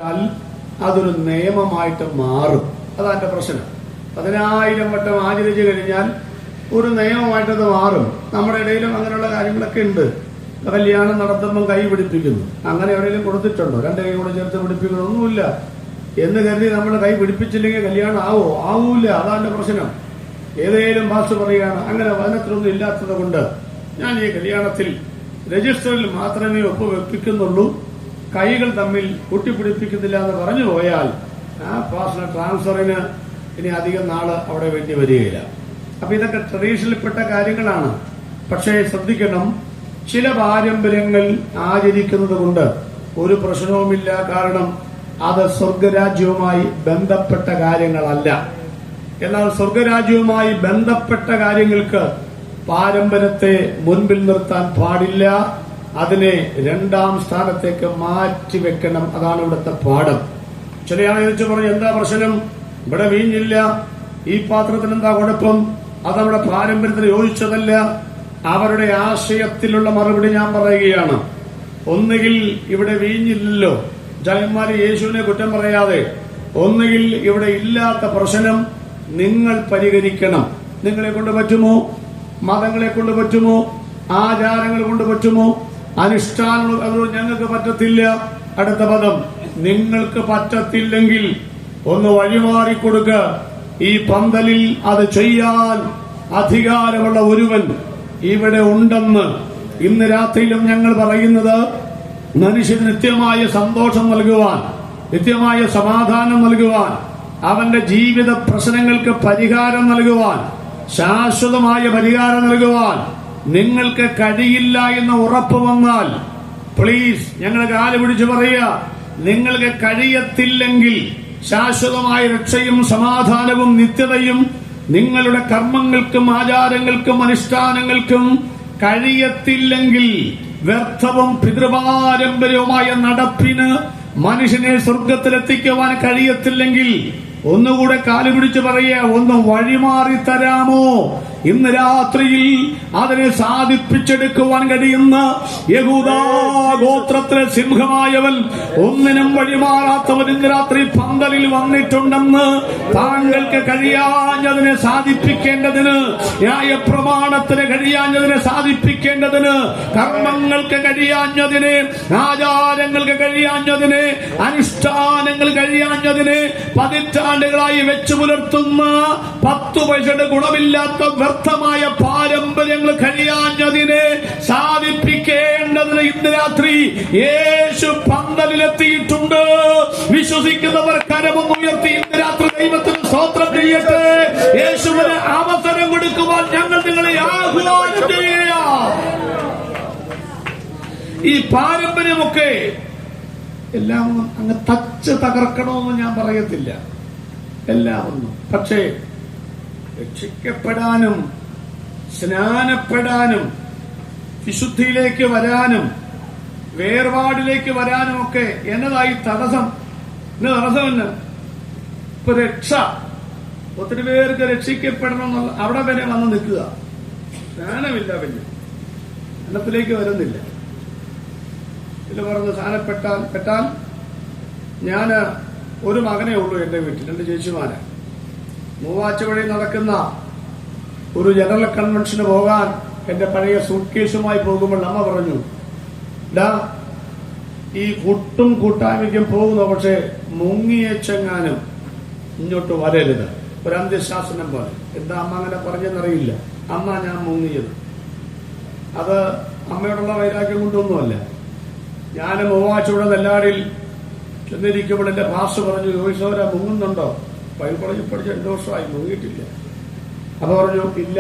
അതൊരു നിയമമായിട്ട് മാറും. അതാന്റെ പ്രശ്നം. 10,000 വട്ടം ആചരിച്ചു കഴിഞ്ഞാൽ ഒരു നിയമമായിട്ടത് മാറും. നമ്മുടെ ഇടയിലും അങ്ങനെയുള്ള കാര്യങ്ങളൊക്കെ ഉണ്ട്. കല്യാണം നടത്തുമ്പോൾ കൈ പിടിപ്പിക്കുന്നു, അങ്ങനെ എവിടെയെങ്കിലും കൊടുത്തിട്ടുണ്ടോ? 2 കൈ കൂടെ ചേർത്ത് പിടിപ്പിക്കണമൊന്നുമില്ല എന്ന് കരുതി നമ്മൾ കൈ പിടിപ്പിച്ചില്ലെങ്കിൽ കല്യാണം ആവൂല. അതാന്റെ പ്രശ്നം. ഏതേലും ഭാഷ പറയുകയാണ് അങ്ങനെ വചനത്തിലൊന്നും ഇല്ലാത്തത് കൊണ്ട് ഞാൻ ഈ കല്യാണത്തിൽ രജിസ്റ്ററിൽ മാത്രമേ ഒപ്പുവെപ്പിക്കുന്നുള്ളൂ, കൈകൾ തമ്മിൽ കൂട്ടിപ്പിടിപ്പിക്കുന്നില്ല എന്ന് പറഞ്ഞു പോയാൽ ആ പേഴ്സണൽ ട്രാൻസ്ഫറിന് ഇനി അധികം നാള് അവിടെ വേണ്ടി വരികയില്ല. അപ്പൊ ഇതൊക്കെ ട്രഡീഷനിൽപ്പെട്ട കാര്യങ്ങളാണ്. പക്ഷേ ശ്രദ്ധിക്കണം, ചില പാരമ്പര്യങ്ങൾ ആചരിക്കുന്നത് കൊണ്ട് ഒരു പ്രശ്നവുമില്ല. കാരണം അത് സ്വർഗരാജ്യവുമായി ബന്ധപ്പെട്ട കാര്യങ്ങളല്ല. എന്നാൽ സ്വർഗരാജ്യവുമായി ബന്ധപ്പെട്ട കാര്യങ്ങൾക്ക് പാരമ്പര്യത്തെ മുൻപിൽ നിർത്താൻ പാടില്ല. അതിനെ 2ാം സ്ഥാനത്തേക്ക് മാറ്റിവെക്കണം. അതാണ് ഇവിടുത്തെ പാഠം. ചില ആളുകൾ പറഞ്ഞു, എന്താ പ്രശ്നം? ഇവിടെ വീഞ്ഞില്ല, ഈ പാത്രത്തിന് എന്താ കുഴപ്പം? അത് നമ്മുടെ പാരമ്പര്യത്തിന് യോജിച്ചതല്ല. അവരുടെ ആശയത്തിലുള്ള മറുപടി ഞാൻ പറയുകയാണ്. ഒന്നുകിൽ ഇവിടെ വീഞ്ഞില്ലല്ലോ, ജനന്മാര് യേശുവിനെ കുറ്റം പറയാതെ, ഒന്നുകിൽ ഇവിടെ ഇല്ലാത്ത പ്രശ്നം നിങ്ങൾ പരിഹരിക്കണം. നിങ്ങളെ കൊണ്ട് പറ്റുമോ? മതങ്ങളെ കൊണ്ട് പറ്റുമോ? ആചാരങ്ങൾ കൊണ്ട് പറ്റുമോ? അനുഷ്ഠാനങ്ങൾ അതുകൊണ്ട് ഞങ്ങൾക്ക് പറ്റത്തില്ല. അടുത്ത പദം, നിങ്ങൾക്ക് പറ്റത്തില്ലെങ്കിൽ ഒന്ന് വഴിമാറിക്കൊടുക്കുക. ഈ പന്തലിൽ അത് ചെയ്യാൻ അധികാരമുള്ള ഒരുവൻ ഇവിടെ ഉണ്ടെന്ന് ഇന്ന് രാത്രിയിലും ഞങ്ങൾ പറയുന്നത്, മനുഷ്യന് നിത്യമായ സന്തോഷം നൽകുവാൻ, നിത്യമായ സമാധാനം നൽകുവാൻ, അവന്റെ ജീവിത പ്രശ്നങ്ങൾക്ക് പരിഹാരം നൽകുവാൻ, ശാശ്വതമായ പരിഹാരം നൽകുവാൻ നിങ്ങൾക്ക് കഴിയില്ല എന്ന് ഉറപ്പ് വന്നാൽ പ്ലീസ് ഞങ്ങൾ കാല് പിടിച്ച് പറയുക, നിങ്ങൾക്ക് കഴിയത്തില്ലെങ്കിൽ ശാശ്വതമായ രക്ഷയും സമാധാനവും നിത്യതയും നിങ്ങളുടെ കർമ്മങ്ങൾക്കും ആചാരങ്ങൾക്കും അനുഷ്ഠാനങ്ങൾക്കും കഴിയത്തില്ലെങ്കിൽ, വ്യർത്ഥവും പിതൃപാരമ്പര്യവുമായ നടപ്പിന് മനുഷ്യനെ സ്വർഗത്തിലെത്തിക്കുവാൻ കഴിയത്തില്ലെങ്കിൽ, ഒന്നുകൂടെ കാലുപിടിച്ച് പറയുക, ഒന്ന് വഴിമാറി തരാമോ? ഇന്ന് രാത്രിയിൽ അതിനെ സാധിപ്പിച്ചെടുക്കുവാൻ കഴിയുന്ന യഹൂദാ ഗോത്രത്തിലെ സിംഹമായവൻ, ഒന്നിനും വഴിമാറാത്തവൻ ഇന്ന് രാത്രി പന്തലിൽ വന്നിട്ടുണ്ടെന്ന് താങ്കൾക്ക് കഴിയാഞ്ഞതിനെ സാധിപ്പിക്കേണ്ടതിന്, ന്യായപ്രമാണത്തിന് കഴിയാഞ്ഞതിനെ സാധിപ്പിക്കേണ്ടതിന്, കർമ്മങ്ങൾക്ക് കഴിയാഞ്ഞതിനെ, ആചാരങ്ങൾക്ക് കഴിയാഞ്ഞതിനെ, അനുഷ്ഠാനങ്ങൾ കഴിയാഞ്ഞതിനെ, പതിറ്റാണ്ടുകളായി വെച്ചു പുലർത്തുന്ന 10 പൈസയുടെ ഗുണമില്ലാത്ത വ്യർത്ഥമായ പാരമ്പര്യങ്ങൾ കഴിയാഞ്ഞതിനെ സാധിപ്പിക്കേണ്ടതിന് ഇന്ന് രാത്രി യേശു പന്തലിലെത്തിയിട്ടുണ്ട്. വിശ്വസിക്കുന്നവർ കരമൊന്നുയർത്തി ഇന്ന് രാത്രി ദൈവത്തിന് സ്തോത്രം ചെയ്യട്ടെ. യേശുവിന് അവസരം കൊടുക്കുവാൻ ഞങ്ങൾ നിങ്ങളെ ആഹ്വാനം ചെയ്യുകയാണ്. ഈ പാരമ്പര്യമൊക്കെ എല്ലാം അങ്ങ് തകർക്കണമെന്ന് ഞാൻ പറയത്തില്ല, എല്ലാം ഒന്നും. പക്ഷേ രക്ഷിക്കപ്പെടാനും സ്നാനപ്പെടാനും വിശുദ്ധിയിലേക്ക് വരാനും വേർപാടിലേക്ക് വരാനും ഒക്കെ എന്നതായി തടസ്സം. ഇന്ന് തടസ്സമെന്ന് ഇപ്പൊ രക്ഷ, ഒത്തിരി പേർക്ക് രക്ഷിക്കപ്പെടണം എന്നുള്ള അവിടെ വരെ വന്ന് നിൽക്കുക. സ്നാനമില്ല, പിന്നെ സ്നാനത്തിലേക്ക് വരുന്നില്ല. ഇത് പറഞ്ഞ് സ്നാനപ്പെട്ടാൽ ഞാന് ഒരു മകനേ ഉള്ളൂ എന്റെ വീട്ടിൽ, 2 ചേച്ചിമാര്. മൂവാച്ച വഴി നടക്കുന്ന ഒരു ജനറൽ കൺവെൻഷന് പോകാൻ എന്റെ പഴയ സൂട്ട് കേസുമായി പോകുമ്പോൾ അമ്മ പറഞ്ഞു, ഈ കൂട്ടും കൂട്ടായ്മയ്ക്കും പോകുന്നു, പക്ഷെ മുങ്ങിയേച്ചെങ്ങാനും ഇങ്ങോട്ട് വരരുത്. ഒരു അന്ത്യശാസനം പോലെ. എന്താ അമ്മ അങ്ങനെ പറഞ്ഞെന്നറിയില്ല. അമ്മ ഞാൻ മുങ്ങിയത് അത് അമ്മയോടുള്ള വൈരാഗ്യം കൊണ്ടൊന്നുമല്ല. ഞാൻ മൂവാച്ചയുടെ നെല്ലാടിൽ ചെന്നിരിക്കുമ്പോൾ എന്റെ പാസ്റ്റർ പറഞ്ഞു, യോയിസോര മുങ്ങുന്നുണ്ടോ? ബൈബിൾ കോളേജിൽ പഠിച്ച 2 വർഷമായി, മുങ്ങിയിട്ടില്ല. അപ്പൊ പറഞ്ഞു, ഇല്ല.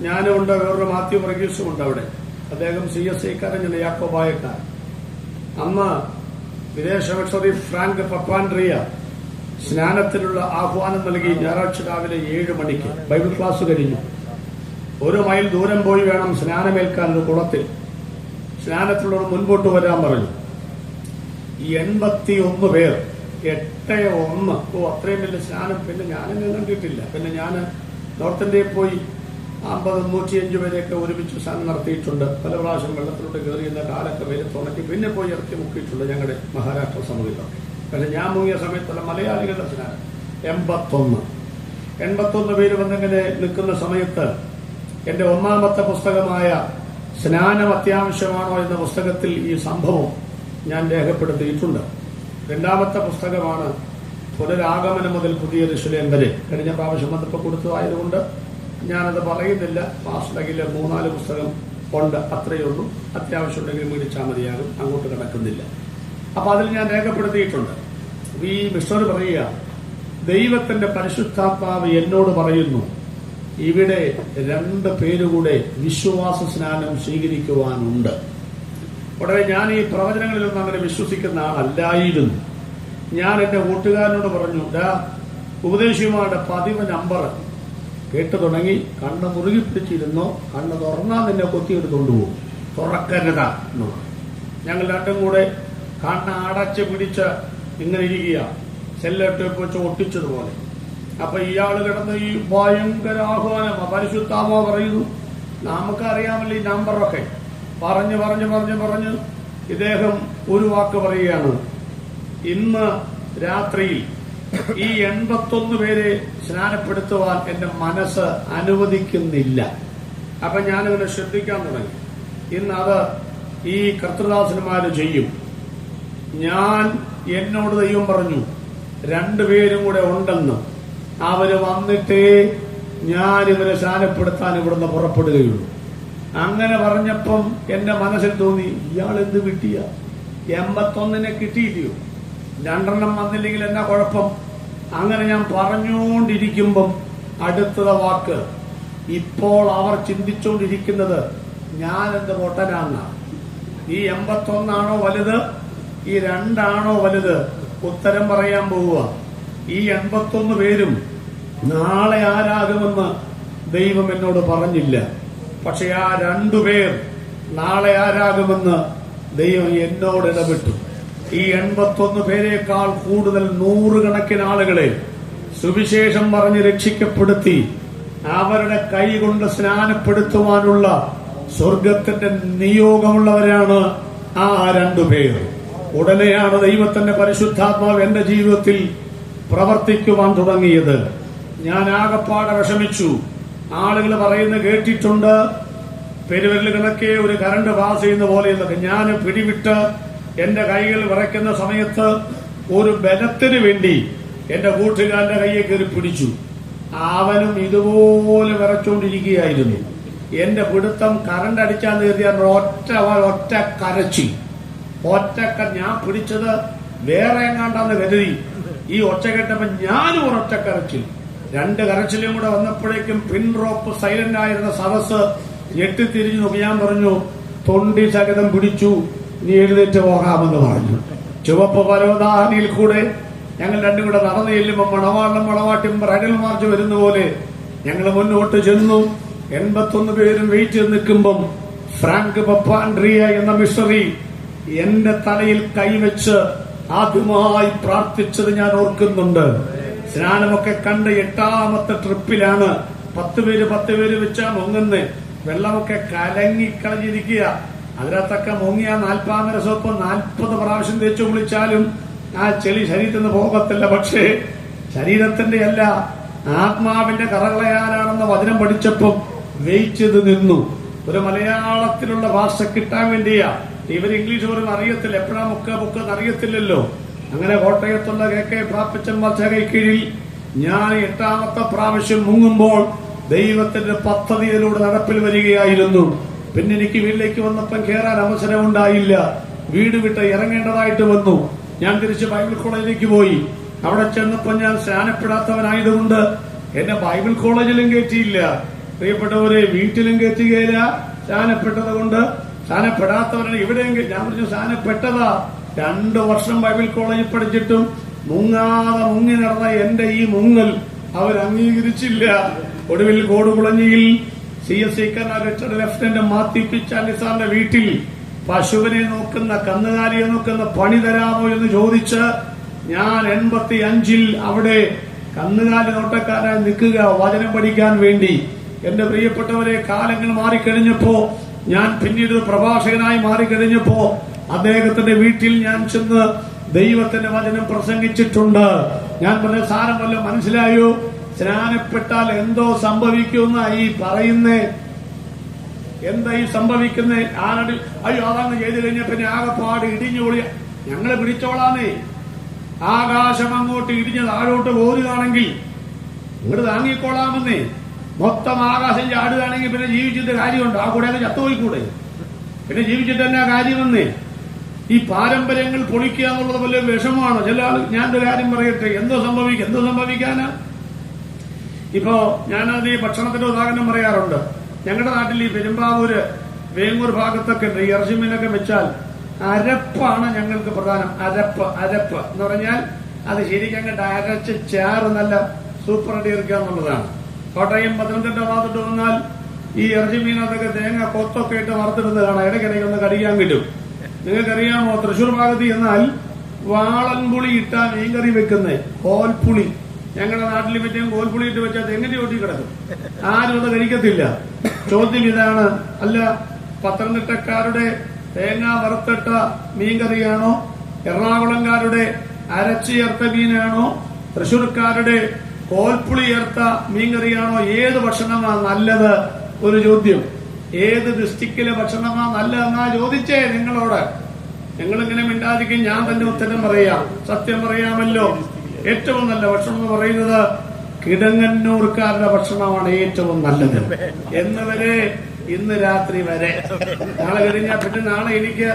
ഞാനുണ്ട്, വേറൊരു മാത്യു വർഗീസും ഉണ്ട് അവിടെ. അദ്ദേഹം CSIക്കാരൻ, ഞാൻ യാക്കോബായക്കാർ. അന്ന് വിദേശ മിഷണറി ഫ്രാങ്ക് പപ്പാൻഡ്രിയ സ്നാനത്തിനുള്ള ആഹ്വാനം നൽകി. ഞായറാഴ്ച രാവിലെ 7 മണിക്ക് ബൈബിൾ ക്ലാസ് കഴിഞ്ഞു. 1 മൈൽ ദൂരം പോയി വേണം സ്നാനമേൽക്കാൻ ഒരു കുളത്തിൽ. സ്നാനത്തിലുള്ളവർ മുൻപോട്ട് വരാൻ പറഞ്ഞു. 81 പേർ, 8-1. അത്രയും വലിയ സ്നാനം പിന്നെ ഞാനും കണ്ടിട്ടില്ല. പിന്നെ ഞാൻ നോർത്ത് ഇന്ത്യയിൽ പോയി 150-105 പേരെയൊക്കെ ഒരുമിച്ച് സ്നാനം നടത്തിയിട്ടുണ്ട്. പല പ്രാവശ്യം വെള്ളത്തിലോട്ട് കയറിയുന്ന കാലൊക്കെ വെയിലത്തുണക്കി പിന്നെ പോയി ഇറക്കി മുക്കിയിട്ടുണ്ട് ഞങ്ങളുടെ മഹാരാഷ്ട്ര സമുദ്രത്തിലൊക്കെ. പക്ഷെ ഞാൻ മുങ്ങിയ സമയത്തുള്ള മലയാളികളുടെ സ്നാനം 81 പേര് വന്നിങ്ങനെ നിൽക്കുന്ന സമയത്ത് എന്റെ ഒന്നാമത്തെ പുസ്തകമായ സ്നാനം അത്യാവശ്യമാണോ എന്ന പുസ്തകത്തിൽ ഈ സംഭവം ഞാൻ രേഖപ്പെടുത്തിയിട്ടുണ്ട്. രണ്ടാമത്തെ പുസ്തകമാണ് പുനരാഗമനം മുതൽ പുതിയ യെരൂശലേം വരെ. കഴിഞ്ഞ പ്രാവശ്യം വന്നപ്പോൾ കൊടുത്തതായതുകൊണ്ട് ഞാനത് പറയുന്നില്ല. പാസ്റ്ററിൽ 3-4 പുസ്തകം ഉണ്ട്, അത്രയേ ഉള്ളൂ. അത്യാവശ്യം ഉണ്ടെങ്കിൽ മേടിച്ചാൽ മതിയാകും, അങ്ങോട്ട് കിടക്കുന്നില്ല. അപ്പൊ അതിൽ ഞാൻ രേഖപ്പെടുത്തിയിട്ടുണ്ട്. ഈ മിസ്റ്റർ പറയുക, ദൈവത്തിന്റെ പരിശുദ്ധാത്മാവ് എന്നോട് പറയുന്നു, ഇവിടെ 2 പേരുകൂടെ വിശ്വാസ സ്നാനം സ്വീകരിക്കുവാനുണ്ട്. ഉടനെ ഞാൻ ഈ പ്രവചനങ്ങളിലൊന്നും അങ്ങനെ വിശ്വസിക്കുന്ന ആളല്ലായിരുന്നു. ഞാൻ എന്റെ കൂട്ടുകാരനോട് പറഞ്ഞു, ഉപദേശിമാരുടെ 10 നമ്പർ കേട്ടു തുടങ്ങി, കണ്ണ് മുറുകി പിടിച്ചിരുന്നോ, കണ്ണ് തുറന്നാൽ നിന്നെ കൊത്തിയെടുത്തോണ്ട് പോകും, തുറക്കരുതാ എന്ന് പറഞ്ഞു. ഞങ്ങൾ 2 കൂടെ കണ്ണ് അടച്ച് പിടിച്ച് ഇങ്ങനെ ഇരിക്കുക, സെല്ലിട്ട് വെച്ച് ഒട്ടിച്ചതുപോലെ. അപ്പൊ ഇയാള് കിടന്ന് ഈ ഭയങ്കര ആഹ്വാനം, പരിശുദ്ധാത്മാ പറയുന്നു. നമുക്കറിയാമല്ലോ ഈ നമ്പറൊക്കെ. പറഞ്ഞ് ഇദ്ദേഹം ഒരു വാക്ക് പറയുകയാണ്, ഇന്ന് രാത്രിയിൽ ഈ 81 പേരെ സ്നാനപ്പെടുത്തുവാൻ എന്റെ മനസ്സ് അനുവദിക്കുന്നില്ല. അപ്പൊ ഞാനിങ്ങനെ ശ്രദ്ധിക്കാൻ തുടങ്ങി. ഇന്ന് അത് ഈ കർത്തൃദാസന്മാര് ചെയ്യും. എന്നോട് ദൈവം പറഞ്ഞു 2 പേരും കൂടെ ഉണ്ടെന്ന്. അവര് വന്നിട്ടേ ഞാൻ ഇവരെ സ്നാനപ്പെടുത്താൻ ഇവിടുന്ന് പുറപ്പെടുകയുള്ളൂ. അങ്ങനെ പറഞ്ഞപ്പം എന്റെ മനസ്സിൽ തോന്നി, ഇയാൾ എന്ത് കിട്ടിയ 81 കിട്ടിയില്ലയോ, 2 വന്നില്ലെങ്കിൽ എന്നാ കുഴപ്പം. അങ്ങനെ ഞാൻ പറഞ്ഞുകൊണ്ടിരിക്കുമ്പം അടുത്ത വാക്ക്, ഇപ്പോൾ അവർ ചിന്തിച്ചുകൊണ്ടിരിക്കുന്നത് ഞാൻ എന്ത് പൊട്ടനാണെന്നാണ്. ഈ 81 വലുത്, ഈ 2 വലുത്? ഉത്തരം പറയാൻ പോവുക. ഈ 81 പേരും നാളെ ആരാകുമെന്ന് ദൈവം എന്നോട് പറഞ്ഞില്ല. പക്ഷെ ആ 2 പേർ നാളെ ആരാകുമെന്ന് ദൈവം എന്നോട് ഇടപെട്ടു. ഈ 81 പേരെക്കാൾ കൂടുതൽ 100 കണക്കിന് ആളുകളെ സുവിശേഷം പറഞ്ഞ് രക്ഷിക്കപ്പെടുത്തി അവരുടെ കൈ കൊണ്ട് സ്നാനപ്പെടുത്തുവാനുള്ള സ്വർഗത്തിന്റെ നിയോഗമുള്ളവരാണ് ആ 2 പേർ. ഉടനെയാണ് ദൈവത്തിന്റെ പരിശുദ്ധാത്മാവ് എന്റെ ജീവിതത്തിൽ പ്രവർത്തിക്കുവാൻ തുടങ്ങിയത്. ഞാൻ ആകപ്പാടെ വിഷമിച്ചു. ആളുകൾ പറയുന്നത് കേട്ടിട്ടുണ്ട്, പെരുവരിൽ കണക്കെ ഒരു കറണ്ട് പാസ് ചെയ്യുന്ന പോലെ എന്നൊക്കെ. ഞാൻ പിടിവിട്ട് എന്റെ കൈകൾ വിറയ്ക്കുന്ന സമയത്ത് ഒരു ബലത്തിന് വേണ്ടി എന്റെ കൂട്ടുകാരന്റെ കയ്യെ കയറി പിടിച്ചു. അവനും ഇതുപോലെ വിറച്ചുകൊണ്ടിരിക്കുകയായിരുന്നു. എന്റെ പിടുത്തം കറണ്ട് അടിച്ചാന്ന് കരുതിയാൽ ഒറ്റ കരച്ചിൽ. ഞാൻ പിടിച്ചത് വേറെ എങ്ങാണ്ടാന്ന് കരുതി. ഈ ഒച്ച കേട്ടപ്പോ ഞാനും ഒരൊറ്റ കരച്ചിൽ. 2 കരച്ചിലും കൂടെ വന്നപ്പോഴേക്കും പിൻ റോപ്പ് സൈലന്റ് ആയിരുന്ന സദസ് ഞെട്ടിത്തിരിഞ്ഞു നോക്കി. ഞാൻ പറഞ്ഞു, തൊണ്ടി സഹിതം പിടിച്ചു, ഇനി എഴുന്നേറ്റ് പോകാമെന്ന് പറഞ്ഞു. ചുവപ്പ് പരവതാനിയിൽ കൂടെ ഞങ്ങൾ 2 കൂടെ നടന്നു ചെല്ലുമ്പോൾ മണവാട്ടിയും ബ്രൈഡൽ മാർച്ച് വരുന്ന പോലെ ഞങ്ങൾ മുന്നോട്ട് ചെന്നു. 81 പേരും വെയിറ്റ് നിൽക്കുമ്പം ഫ്രാങ്ക് പപ്പാൻഡ്രിയ എന്ന മിഷണറി എന്റെ തലയിൽ കൈവച്ച് ആദ്യമായി പ്രാർത്ഥിച്ചത് ഞാൻ ഓർക്കുന്നുണ്ട്. സ്നാനമൊക്കെ കണ്ട് 8ാമത്തെ ട്രിപ്പിലാണ് 10 പേര് വെച്ചാ മുങ്ങുന്നത്. വെള്ളമൊക്കെ കലങ്ങിക്കളഞ്ഞിരിക്കുക. അതിനകത്തൊക്കെ മുങ്ങിയ 40 സോപ്പ് 40 പ്രാവശ്യം തേച്ചു കുളിച്ചാലും ആ ചെളി ശരീരത്തിൽ നിന്ന് പോകത്തില്ല. പക്ഷേ ശരീരത്തിന്റെ അല്ല, ആത്മാവിന്റെ കറകളയാനാണെന്ന് വചനം പഠിച്ചപ്പം വെയിറ്റ് ചെയ്ത് നിന്നു. ഒരു മലയാളത്തിലുള്ള ഭാഷ കിട്ടാൻ വേണ്ടിയാ. ഇവർ ഇംഗ്ലീഷ് പോലും അറിയത്തില്ല, എപ്പോഴാ മുക്ക് അറിയത്തില്ലല്ലോ. അങ്ങനെ കോട്ടയത്തുള്ള KK പ്രാപ്പിച്ചന്മാർ കീഴിൽ ഞാൻ 8ാമത്തെ പ്രാവശ്യം മുങ്ങുമ്പോൾ ദൈവത്തിന്റെ പദ്ധതിയിലൂടെ നടപ്പിൽ വരികയായിരുന്നു. പിന്നെ എനിക്ക് വീട്ടിലേക്ക് വന്നപ്പം കയറാൻ അവസരമുണ്ടായില്ല. വീട് വിട്ട് ഇറങ്ങേണ്ടതായിട്ട് വന്നു. ഞാൻ തിരിച്ച് ബൈബിൾ കോളേജിലേക്ക് പോയി. അവിടെ ചെന്നപ്പോൾ ഞാൻ സ്നാനപ്പെടാത്തവനായതുകൊണ്ട് എന്നെ ബൈബിൾ കോളേജിലും കയറ്റിയില്ല. പ്രിയപ്പെട്ടവരെ, വീട്ടിലും കയറ്റുകയില്ല. സ്നാനപ്പെട്ടത് കൊണ്ട് സ്നാനപ്പെടാത്തവരാണ് ഇവിടെയെങ്കിൽ. ഞാൻ പറഞ്ഞു, സ്നാനപ്പെട്ടതാ. 2 വർഷം ബൈബിൾ കോളേജിൽ പഠിച്ചിട്ടും മുങ്ങി നടന്ന എന്റെ ഈ മുങ്ങൽ അവർ അംഗീകരിച്ചില്ല. ഒടുവിൽ കോടുകുളഞ്ഞിയിൽ CSC റിട്ടയർഡ് ലഫ്റ്റനന്റ് മാത്യു പിച്ചാലി സാറിന്റെ വീട്ടിൽ പശുവിനെ നോക്കുന്ന, കന്നുകാലിയെ നോക്കുന്ന പണി തരാമോ എന്ന് ചോദിച്ച് ഞാൻ 85 അവിടെ കന്നുകാലി നോട്ടക്കാരായി നിൽക്കുക വചനം പഠിക്കാൻ വേണ്ടി. എന്റെ പ്രിയപ്പെട്ടവരെ, കാലങ്ങൾ മാറിക്കഴിഞ്ഞപ്പോ, ഞാൻ പിന്നീട് പ്രഭാഷകനായി മാറിക്കഴിഞ്ഞപ്പോ അദ്ദേഹത്തിന്റെ വീട്ടിൽ ഞാൻ ചെന്ന് ദൈവത്തിന്റെ വചനം പ്രസംഗിച്ചിട്ടുണ്ട്. ഞാൻ പറഞ്ഞ സാരം വല്ലതും മനസ്സിലായോ? സ്നാനപ്പെട്ടാൽ എന്തോ സംഭവിക്കുന്ന ഈ പറയുന്നേ, എന്താ ഈ സംഭവിക്കുന്നേ? ആരടി അയ്യോ അതങ്ങ് ചെയ്തു കഴിഞ്ഞ പിന്നെ ആകെപ്പാട് ഇടിഞ്ഞോളിയ ഞങ്ങളെ പിടിച്ചോളാന്നേ. ആകാശം അങ്ങോട്ട് ഇടിഞ്ഞ് താഴോട്ട് പോരുകയാണെങ്കിൽ ഇങ്ങോട്ട് താങ്ങിക്കോളാമെന്നേ. മൊത്തം ആകാശം ചാടുകയാണെങ്കിൽ പിന്നെ ജീവിച്ചിട്ട് കാര്യമുണ്ട്? ആ കൂടെ അങ്ങ് ചത്തുപോയിക്കൂടെ? പിന്നെ ജീവിച്ചിട്ട് തന്നെ കാര്യമെന്നേ. ഈ പാരമ്പര്യങ്ങൾ പൊളിക്കുക എന്നുള്ളത് വലിയ വിഷമമാണ്. ചില ആൾ, ഞാനൊരു കാര്യം പറയട്ടെ, എന്തോ സംഭവിക്കാനാ? ഇപ്പോ ഞാനത് ഈ ഭക്ഷണത്തിന്റെ ഉദാഹരണം പറയാറുണ്ട്. ഞങ്ങളുടെ നാട്ടിൽ ഈ പെരുമ്പാവൂര്, വേങ്ങൂർ ഭാഗത്തൊക്കെ ഉണ്ട്. ഈ ഇറച്ചിമീനൊക്കെ വെച്ചാൽ അരപ്പാണ് ഞങ്ങൾക്ക് പ്രധാനം. അരപ്പ് എന്ന് പറഞ്ഞാൽ അത് ശരിക്കും അങ്ങോട്ട് അരച്ച് ചാറ് നല്ല സൂപ്പർ അടി എടുക്കുക എന്നുള്ളതാണ്. കോട്ടയം, പത്തനംതിട്ട ഭാഗത്തോട്ട് വന്നാൽ ഈ ഇറച്ചിമീനകത്തൊക്കെ തേങ്ങ കൊത്തൊക്കെ ഇട്ട് വറുത്തിടുന്നത് കാണാം. ഇടയ്ക്കിടയ്ക്ക് ഒന്ന് കടിക്കാൻ കിട്ടും. നിങ്ങൾക്കറിയാമോ, തൃശ്ശൂർ ഭാഗത്ത് ചെന്നാൽ വാളൻപുളി ഇട്ടാ മീൻകറി വെക്കുന്നേ, കോൽപ്പുളി. ഞങ്ങളുടെ നാട്ടിൽ പറ്റിയും കോൽപ്പുളി ഇട്ട് വെച്ചാൽ തെങ്ങിന്റെ ഒട്ടി കിടക്കും, ആരും അത് കഴിക്കത്തില്ല. ചോദ്യം ഇതാണ്, അല്ല പത്തനംതിട്ടക്കാരുടെ തേങ്ങ വറുത്തിട്ട മീൻകറിയാണോ, എറണാകുളംകാരുടെ അരച്ചു ചേർത്ത മീനാണോ, തൃശ്ശൂർക്കാരുടെ കോൽപ്പുളി ചേർത്ത മീൻകറിയാണോ? ഏത് ഭക്ഷണമാണ് നല്ലത്? ഒരു ചോദ്യം. ഏത് ഡിസ്ട്രിക്റ്റിലെ ഭക്ഷണമാണ് നല്ലതെന്നാ ചോദിച്ചേ നിങ്ങളോട്. നിങ്ങളിങ്ങനെ മിണ്ടാതിരിക്കും, ഞാൻ തന്നെ ഉത്തരം പറയാം. സത്യം പറയാമല്ലോ. ഏറ്റവും നല്ല ഭക്ഷണം എന്ന് പറയുന്നത് കിടങ്ങന്നൂർക്കാരുടെ ഭക്ഷണമാണ് ഏറ്റവും നല്ലത്. എന്ന് വരെ, ഇന്ന് രാത്രി വരെ. നാളെ കഴിഞ്ഞാൽ പിന്നെ നാളെ എനിക്ക്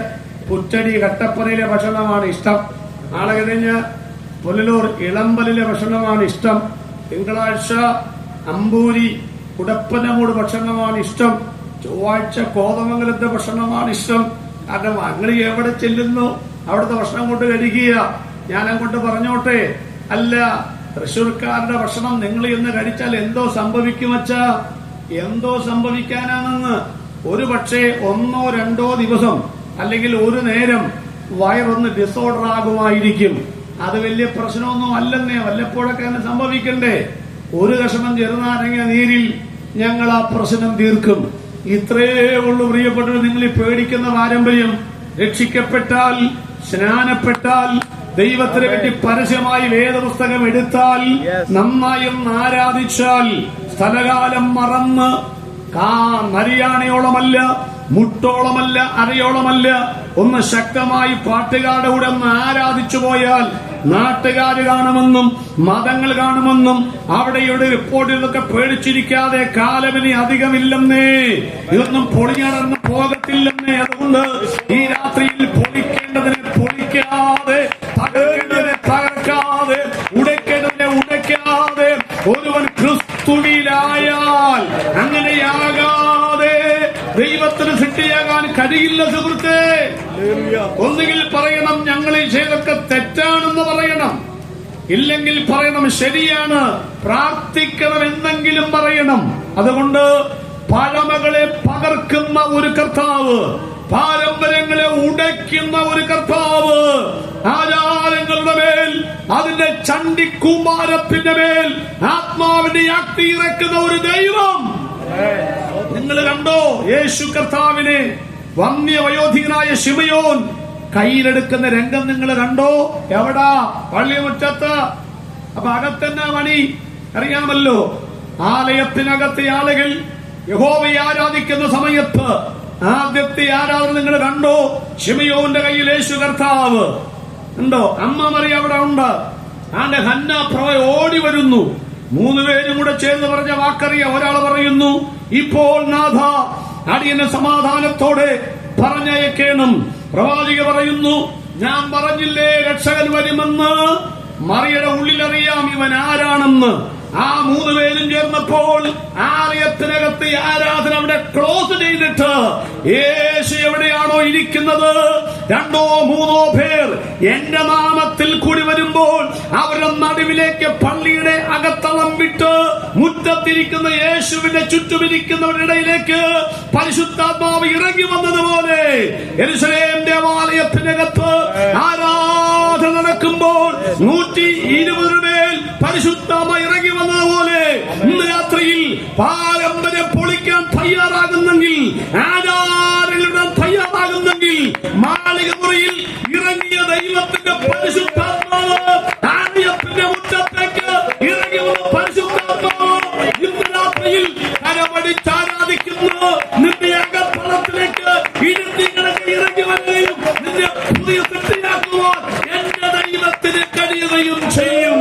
പുറ്റടി കട്ടപ്പനയിലെ ഭക്ഷണമാണ് ഇഷ്ടം. നാളെ കഴിഞ്ഞ് പുനലൂർ ഇളമ്പലിലെ ഭക്ഷണമാണ് ഇഷ്ടം. തിങ്കളാഴ്ച അമ്പൂരി കുടപ്പനമൂട് ഭക്ഷണമാണ് ഇഷ്ടം. ചൊവ്വാഴ്ച കോതമംഗലത്തെ ഭക്ഷണമാണ് ഇഷ്ടം. കാരണം അങ്ങനെ എവിടെ ചെല്ലുന്നു അവിടുത്തെ ഭക്ഷണം കൊണ്ട് കഴിക്കുക. ഞാൻ അങ്ങോട്ട് പറഞ്ഞോട്ടെ, അല്ല തൃശ്ശൂർക്കാരുടെ ഭക്ഷണം നിങ്ങൾ ഇന്ന് കഴിച്ചാൽ എന്തോ സംഭവിക്കും വച്ചാ? എന്തോ സംഭവിക്കാനാണെന്ന്. ഒരു പക്ഷേ 1-2 ദിവസം അല്ലെങ്കിൽ ഒരു നേരം വയറൊന്ന് ഡിസോർഡർ ആകുമായിരിക്കും. അത് വലിയ പ്രശ്നമൊന്നും അല്ലെന്നേ. വല്ലപ്പോഴൊക്കെ അങ്ങനെ സംഭവിക്കണ്ടേ? ഒരു കഷണം ചെറുനാരങ്ങ നീരിൽ ഞങ്ങൾ ആ പ്രശ്നം തീർക്കും. ഇത്രേ ഉള്ളൂ പ്രിയപ്പെട്ടവർ. നിങ്ങൾ ഈ പേടിക്കുന്ന പാരമ്പര്യം, രക്ഷിക്കപ്പെട്ടാൽ, സ്നാനപ്പെട്ടാൽ, ദൈവത്തിന് വേണ്ടി പരസ്യമായി വേദപുസ്തകം എടുത്താൽ, നന്നായും ആരാധിച്ചാൽ, സ്ഥലകാലം മറന്ന് നരിയാണയോളമല്ല, മുട്ടോളമല്ല, അരയോളമല്ല, ഒന്ന് ശക്തമായി പാട്ടുകാരുടെ കൂടെ ഒന്ന് ആരാധിച്ചു പോയാൽ നാട്ടുകാര് കാണുമെന്നും മതങ്ങൾ കാണുമെന്നും അവിടെ ഇവിടെ റിപ്പോർട്ടിലൊക്കെ പേടിച്ചിരിക്കാതെ കാലമിനി അധികമില്ലെന്നേ. ഇതൊന്നും പൊളിഞ്ഞടന്ന് പോകത്തില്ലെന്നേ. അതുകൊണ്ട് ഈ രാത്രിയിൽ പൊളിക്കേണ്ടതിനെ പൊളിക്കാതെ, തകർക്കേണ്ടതിനെ തകർക്കാതെ, ഉടയ്ക്കേണ്ടതിനെ ഉടയ്ക്കാതെ ഒരുവൻ ക്രിസ്തുവിലായാൽ, അങ്ങനെയാകാതെ ദൈവത്തിന് സിദ്ധിയാകാൻ കഴിയില്ല സുഹൃത്തേ. ഒന്നുകിൽ പറയണം ഞങ്ങൾ ഈ ചെയ്തൊക്കെ തെറ്റാണെന്ന് പറയണം, ഇല്ലെങ്കിൽ പറയണം ശരിയാണ്, പ്രാർത്ഥിക്കണം എന്നെങ്കിലും പറയണം. അതുകൊണ്ട് പഴമകളെ പകർക്കുന്ന ഒരു കർത്താവ്, പാരമ്പര്യങ്ങളെ ഉടയ്ക്കുന്ന ഒരു കർത്താവ്, ആചാരങ്ങളുടെ മേൽ, അതിന്റെ ചണ്ടിക്കുമാരത്തിന്റെ മേൽ ആത്മാവിന്റെ ശക്തി ഇറക്കുന്ന ഒരു ദൈവം. നിങ്ങൾ കണ്ടോ യേശു കർത്താവിനെ വന്യവയോധികനായ ശിമയോൻ കയ്യിലെടുക്കുന്ന രംഗം നിങ്ങൾ കണ്ടോ? എവിടാ? പള്ളിമുറ്റത്ത്. അപ്പൊ അകത്തെന്നാ പണി അറിയാമല്ലോ. ആലയത്തിനകത്തെ ആളുകൾ യഹോവയെ ആരാധിക്കുന്ന സമയത്ത് ആദ്യത്തെ ആരാധന നിങ്ങൾ കണ്ടോ? ശിമയോന്റെ കയ്യിൽ യേശു കർത്താവ് ഉണ്ടോ? അമ്മ മറിയ അവിടെ ഉണ്ട്. ആന്റെ ഹന്ന പ്രവ ഓടി വരുന്നു. 3 പേരും കൂടെ ചേർന്ന് പറഞ്ഞ വാക്കറിയാം. ഒരാൾ പറയുന്നു, ഇപ്പോൾ നാഥ അടിയനെ സമാധാനത്തോടെ പറഞ്ഞയക്കേണം. പ്രവാചക പറയുന്നു, ഞാൻ പറഞ്ഞില്ലേ രക്ഷകൻ വരുമെന്ന്. മറിയുടെ ഉള്ളിലറിയാം ഇവൻ ആരാണെന്ന്. ആ 3 പേരും ചേർന്നപ്പോൾ ആലയത്തിനകത്ത് ആരാധന അവിടെ ക്ലോസ് ചെയ്തിട്ട് യേശു എവിടെയാണോ ഇരിക്കുന്നത്, 2-3 പേർ എന്റെ നാമത്തിൽ കൂടി വരുമ്പോൾ അവരുടെ നടുവിലേക്ക് പള്ളിയുടെ അകത്തളം വിട്ട് മുറ്റത്തിരിക്കുന്ന യേശുവിന്റെ ചുറ്റുമിരിക്കുന്നവരുടെ ഇടയിലേക്ക് പരിശുദ്ധാത്മാവ് ഇറങ്ങി വന്നതുപോലെ യെരൂശലേം ദേവാലയത്തിനകത്ത് ആരാധന നടക്കുമ്പോൾ 120 മേൽ പരിശുദ്ധാത്മാവ് ഇറങ്ങി വന്നതുപോലെ ഇന്ന് രാത്രിയിൽ പാരമ്പര്യ തയ്യാറാകുന്നെങ്കിൽ, ആചാരങ്ങളുടെ തയ്യാറാകുന്നെങ്കിൽ, മാളിക മുറിയിൽ ഇറങ്ങിയ ദൈവത്തിന്റെ പരിശുദ്ധാത്മാവ് ആലയത്തിന്റെ മുറ്റത്തേക്ക് ഇറങ്ങി വന്ന പരിശുദ്ധാത്മാവ് ഇന്ന് രാത്രിയിൽ കരമടിച്ചാരാധിക്കുന്നു. നിന്റെ അകപ്പളത്തിലേക്ക് ഇരുത്തികളൊക്കെ ഇറങ്ങി വരികയും നിന്നെ പുതിയ സൃഷ്ടിയാക്കുവാൻ എന്റെ ദൈവത്തിന് കഴിയുകയും ചെയ്യും.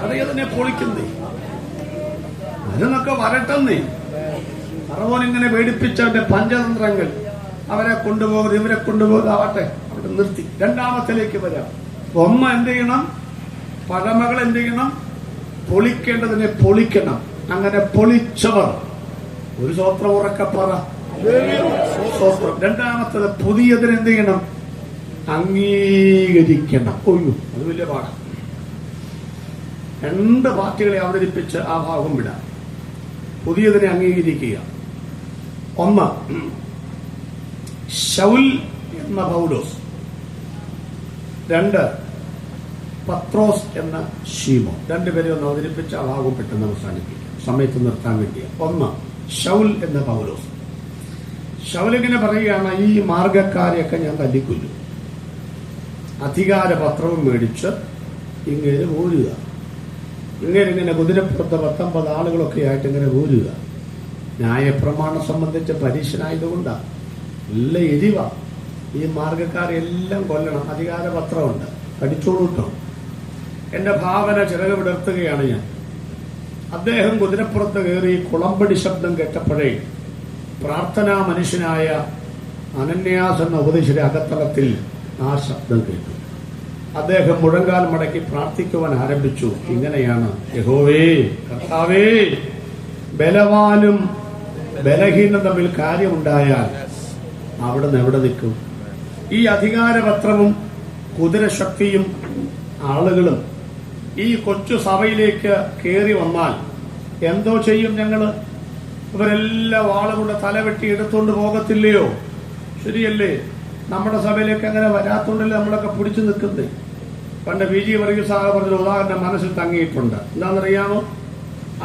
അറിയതിനെ പൊളിക്കുന്നേ, അതിനൊക്കെ വരട്ടെന്നേ. ഫറവോൻ ഇങ്ങനെ പേടിപ്പിച്ചവന്റെ പഞ്ചതന്ത്രങ്ങൾ, അവരെ കൊണ്ടുപോകുന്നത് ഇവരെ കൊണ്ടുപോകാവട്ടെ, അവിടെ നിർത്തി. രണ്ടാമത്തിലേക്ക് വരാം. ഒന്ന് എന്ത് ചെയ്യണം? പഴമകൾ എന്ത് ചെയ്യണം? പൊളിക്കേണ്ടതിനെ പൊളിക്കണം. അങ്ങനെ പൊളിച്ചവർ ഒരു സ്വത്രം ഉറക്കപ്പറ സ്വത്രം. രണ്ടാമത്തത് പുതിയതിനെ എന്ത് ചെയ്യണം? അംഗീകരിക്കണം. ഒയ്യോ, അത് വലിയ പാഠം. രണ്ട് പാർട്ടികളെ അവതരിപ്പിച്ച് ആ ഭാഗം വിടാം. പുതിയതിനെ അംഗീകരിക്കുക. ഒന്ന് ശൗൽ എന്ന പൗലോസ്, രണ്ട് പത്രോസ് എന്ന ശീമോൻ. രണ്ടുപേരെ ഒന്ന് അവതരിപ്പിച്ച് ആ ഭാഗം പെട്ടെന്ന് അവസാനിപ്പിക്കുക, സമയത്ത് നിർത്താൻ വേണ്ടിയ. ഒന്ന് ശൗൽ എന്ന പൗലോസ്. ശൗലിങ്ങനെ പറയുകയാണ്, ഈ മാർഗക്കാരെയൊക്കെ ഞാൻ തല്ലിക്കൊല്ലും. അധികാരപത്രവും മേടിച്ച് ഇങ്ങനെ പോരുക. ഇങ്ങനെ കുതിരപ്പുറത്ത് 19 ആളുകളൊക്കെ ആയിട്ട് ഇങ്ങനെ പോരുക. ന്യായപ്രമാണം സംബന്ധിച്ച് പരീക്ഷനായതുകൊണ്ടാണ്. നല്ല എരിവ. ഈ മാർഗക്കാരെല്ലാം കൊല്ലണം. അധികാരപത്രമുണ്ട്, പഠിച്ചോളൂട്ടോ. എന്റെ ഭാവന ചിറക് വിടർത്തുകയാണ് ഞാൻ. അദ്ദേഹം കുതിരപ്പുറത്ത് കയറി കുളമ്പടി ശബ്ദം കേട്ടപ്പോഴേ പ്രാർത്ഥനാ മനുഷ്യനായ അനന്യാസ് എന്ന ഉപദേശിയുടെ അകത്തളത്തിൽ ആ ശബ്ദം കേട്ടു. അദ്ദേഹം മുഴങ്കാൽ മടക്കി പ്രാർത്ഥിക്കുവാൻ ആരംഭിച്ചു. ഇങ്ങനെയാണ്: യഹോവേ, കർത്താവേ, ബലവാനും ബലഹീനം തമ്മിൽ കാര്യമുണ്ടായാൽ അവിടുന്ന് എവിടെ നിൽക്കും? ഈ അധികാരപത്രവും കുതിരശക്തിയും ആളുകളും ഈ കൊച്ചു സഭയിലേക്ക് കയറി വന്നാൽ എന്തോ ചെയ്യും ഞങ്ങള്? ഇവരെല്ലാം വാളുകൊണ്ട് തലവെട്ടി എടുത്തുകൊണ്ട് പോകത്തില്ലയോ? ശരിയല്ലേ? നമ്മുടെ സഭയിലേക്ക് അങ്ങനെ വരാത്തോണ്ടല്ലേ നമ്മളൊക്കെ പിടിച്ചു നിൽക്കുന്നത്. പണ്ട് PG വർഗീസ് സാറ് പറഞ്ഞൊരു ഉദാഹരണം മനസ്സിൽ തങ്ങിയിട്ടുണ്ട്. എന്താണെന്നറിയാമോ?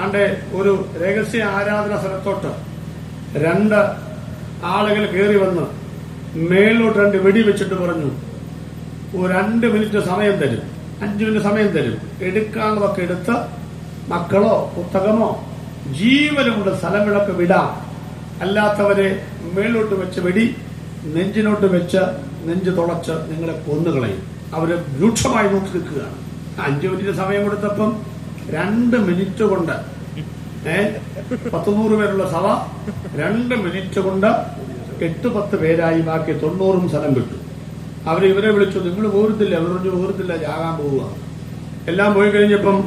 ആണ്ടെ ഒരു രഹസ്യ ആരാധന സ്ഥലത്തോട്ട് 2 ആളുകൾ കയറി വന്ന് മേളിലോട്ട് 2 വെടി വെച്ചിട്ട് പറഞ്ഞു, 2 മിനിറ്റ് സമയം തരും, 5 മിനിറ്റ് സമയം തരും, എടുക്കാനുള്ളതൊക്കെ എടുത്ത് മക്കളോ പുസ്തകമോ ജീവനുമുള്ള സ്ഥലങ്ങളൊക്കെ വിടാം, അല്ലാത്തവരെ മേളിലോട്ട് വെച്ച് വെടി നെഞ്ചിനോട്ട് വെച്ച് നെഞ്ച് തുളച്ച് നിങ്ങളെ കൊന്നുകളയും. അവര് രൂക്ഷമായി നോക്കി നിൽക്കുകയാണ്. 5 മിനിറ്റ് സമയം കൊടുത്തപ്പം 2 മിനിറ്റ് കൊണ്ട് 100 പേരുള്ള സഭ 2 മിനിറ്റ് കൊണ്ട് 8-10 പേരായി. ബാക്കി 90 സ്ഥലം വിട്ടു. ഇവരെ വിളിച്ചു, നിങ്ങൾ പോരുന്നില്ല. അവർ പറഞ്ഞു, പോരുന്നില്ല, ജാകാൻ പോവുക. എല്ലാം പോയി കഴിഞ്ഞപ്പം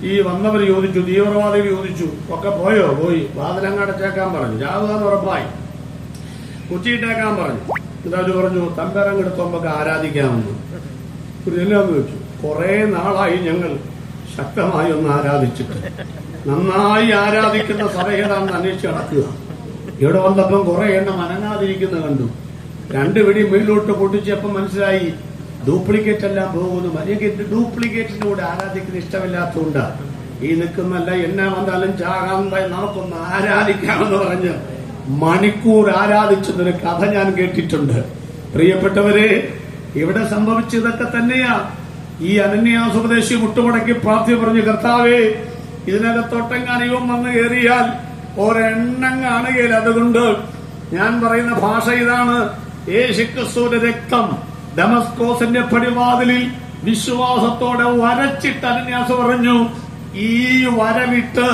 ഈ വന്നവർ ചോദിച്ചു, തീവ്രവാദികൾ ചോദിച്ചു, ഒക്കെ പോയോ? പോയി. വാതിലങ്ങടച്ചേക്കാൻ പറഞ്ഞു. ജാവുകാന്ന് ഉറപ്പായി. കുറ്റിയിട്ടേക്കാൻ പറഞ്ഞു. എന്നിട്ട് പറഞ്ഞു, തമ്പരങ്ങെടുത്ത് നമുക്ക് ആരാധിക്കാമെന്ന്. എന്നാന്ന് ചോദിച്ചു. കുറെ നാളായി ഞങ്ങൾ ശക്തമായി ഒന്ന് ആരാധിച്ചിട്ട്, നന്നായി ആരാധിക്കുന്ന സഭ ഏതാണെന്ന് അന്വേഷിച്ച് നടക്കുക. ഇവിടെ വന്നപ്പം കുറെ എണ്ണം അനങ്ങാതിരിക്കുന്ന കണ്ടു. 2 വെടി മേലോട്ട് പൊട്ടിച്ചപ്പം മനസ്സിലായി ഡ്യൂപ്ലിക്കേറ്റ് എല്ലാം പോകുന്നു. എനിക്ക് ഡ്യൂപ്ലിക്കേറ്റിന്റെ കൂടെ ആരാധിക്കുന്ന ഇഷ്ടമില്ലാത്തതുകൊണ്ട് ഈ നിൽക്കുന്നല്ല, എന്നാ വന്നാലും ചാകാൻ നമുക്കൊന്ന് ആരാധിക്കാമെന്ന് പറഞ്ഞ് മണിക്കൂർ ആരാധിച്ചെന്നൊരു കഥ ഞാൻ കേട്ടിട്ടുണ്ട്. പ്രിയപ്പെട്ടവരെ, ഇവിടെ സംഭവിച്ചതൊക്കെ തന്നെയാ. ഈ അനന്യാസ് ഉപദേശി മുട്ടുമടക്കി പ്രാർത്ഥന പറഞ്ഞു, കർത്താവേ, ഇതിനകത്തൊട്ടെങ്ങാനും വന്ന് കയറിയാൽ ഒരെണ്ണം കാണുകയില്ല. അതുകൊണ്ട് ഞാൻ പറയുന്ന ഭാഷ ഇതാണ്: യേശുക്രിസ്തുവിന്റെ രക്തം ദമസ്കോസിന്റെ പടിവാതിലിൽ വിശ്വാസത്തോടെ വരച്ചിട്ട് അനന്യാസ് പറഞ്ഞു, ഈ വരവിട്ട്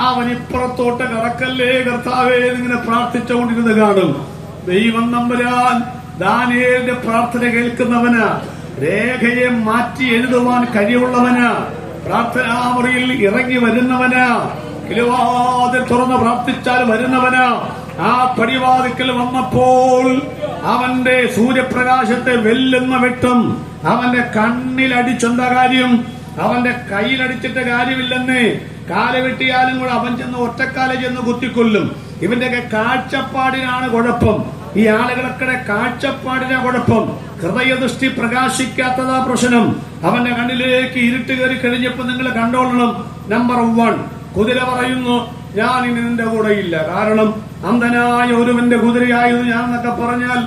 അവൻ ഇപ്പുറത്തോട്ട് കടക്കല്ലേ കർത്താവേ എന്നിങ്ങനെ പ്രാർത്ഥിച്ചുകൊണ്ടിരുന്ന് കാണും. ദൈവം നമ്പുരാൻ ദാനിയേലിന്റെ പ്രാർത്ഥന കേൾക്കുന്നവന്, രേഖയെ മാറ്റി എഴുതുവാൻ കഴിവുള്ളവന്, പ്രാർത്ഥനാമുറിയിൽ ഇറങ്ങി വരുന്നവന്, കിലുവാതിൽ തുറന്ന് പ്രാർത്ഥിച്ചാൽ വരുന്നവന്, ആ പടിവാതിക്കൽ വന്നപ്പോൾ അവന്റെ സൂര്യപ്രകാശത്തെ വെല്ലുന്ന വെട്ടും അവന്റെ കണ്ണിലടിച്ചെന്താ കാര്യം? അവന്റെ കയ്യിലടിച്ചിട്ട് കാര്യമില്ലെന്നേ. കാല് വെട്ടിയാലും കൂടെ അവൻ ചെന്ന് ഒറ്റക്കാല ചെന്ന് കുത്തിക്കൊല്ലും. ഇവന്റെയൊക്കെ കാഴ്ചപ്പാടിനാണ് കുഴപ്പം. ഈ ആളുകളൊക്കെ കാഴ്ചപ്പാടിനാ കുഴപ്പം. ഹൃദയദൃഷ്ടി പ്രകാശിക്കാത്തതാ പ്രശ്നം. അവന്റെ കണ്ണിലേക്ക് ഇരുട്ട് കയറി കഴിഞ്ഞപ്പോ നിങ്ങൾ കണ്ടോളണം. നമ്പർ 1, കുതിര പറയുന്നു, ഞാൻ ഇനി നിന്റെ കൂടെ ഇല്ല. കാരണം അന്ധനായ ഒരുവന്റെ കുതിരയായത് ഞാൻ എന്നൊക്കെ പറഞ്ഞാൽ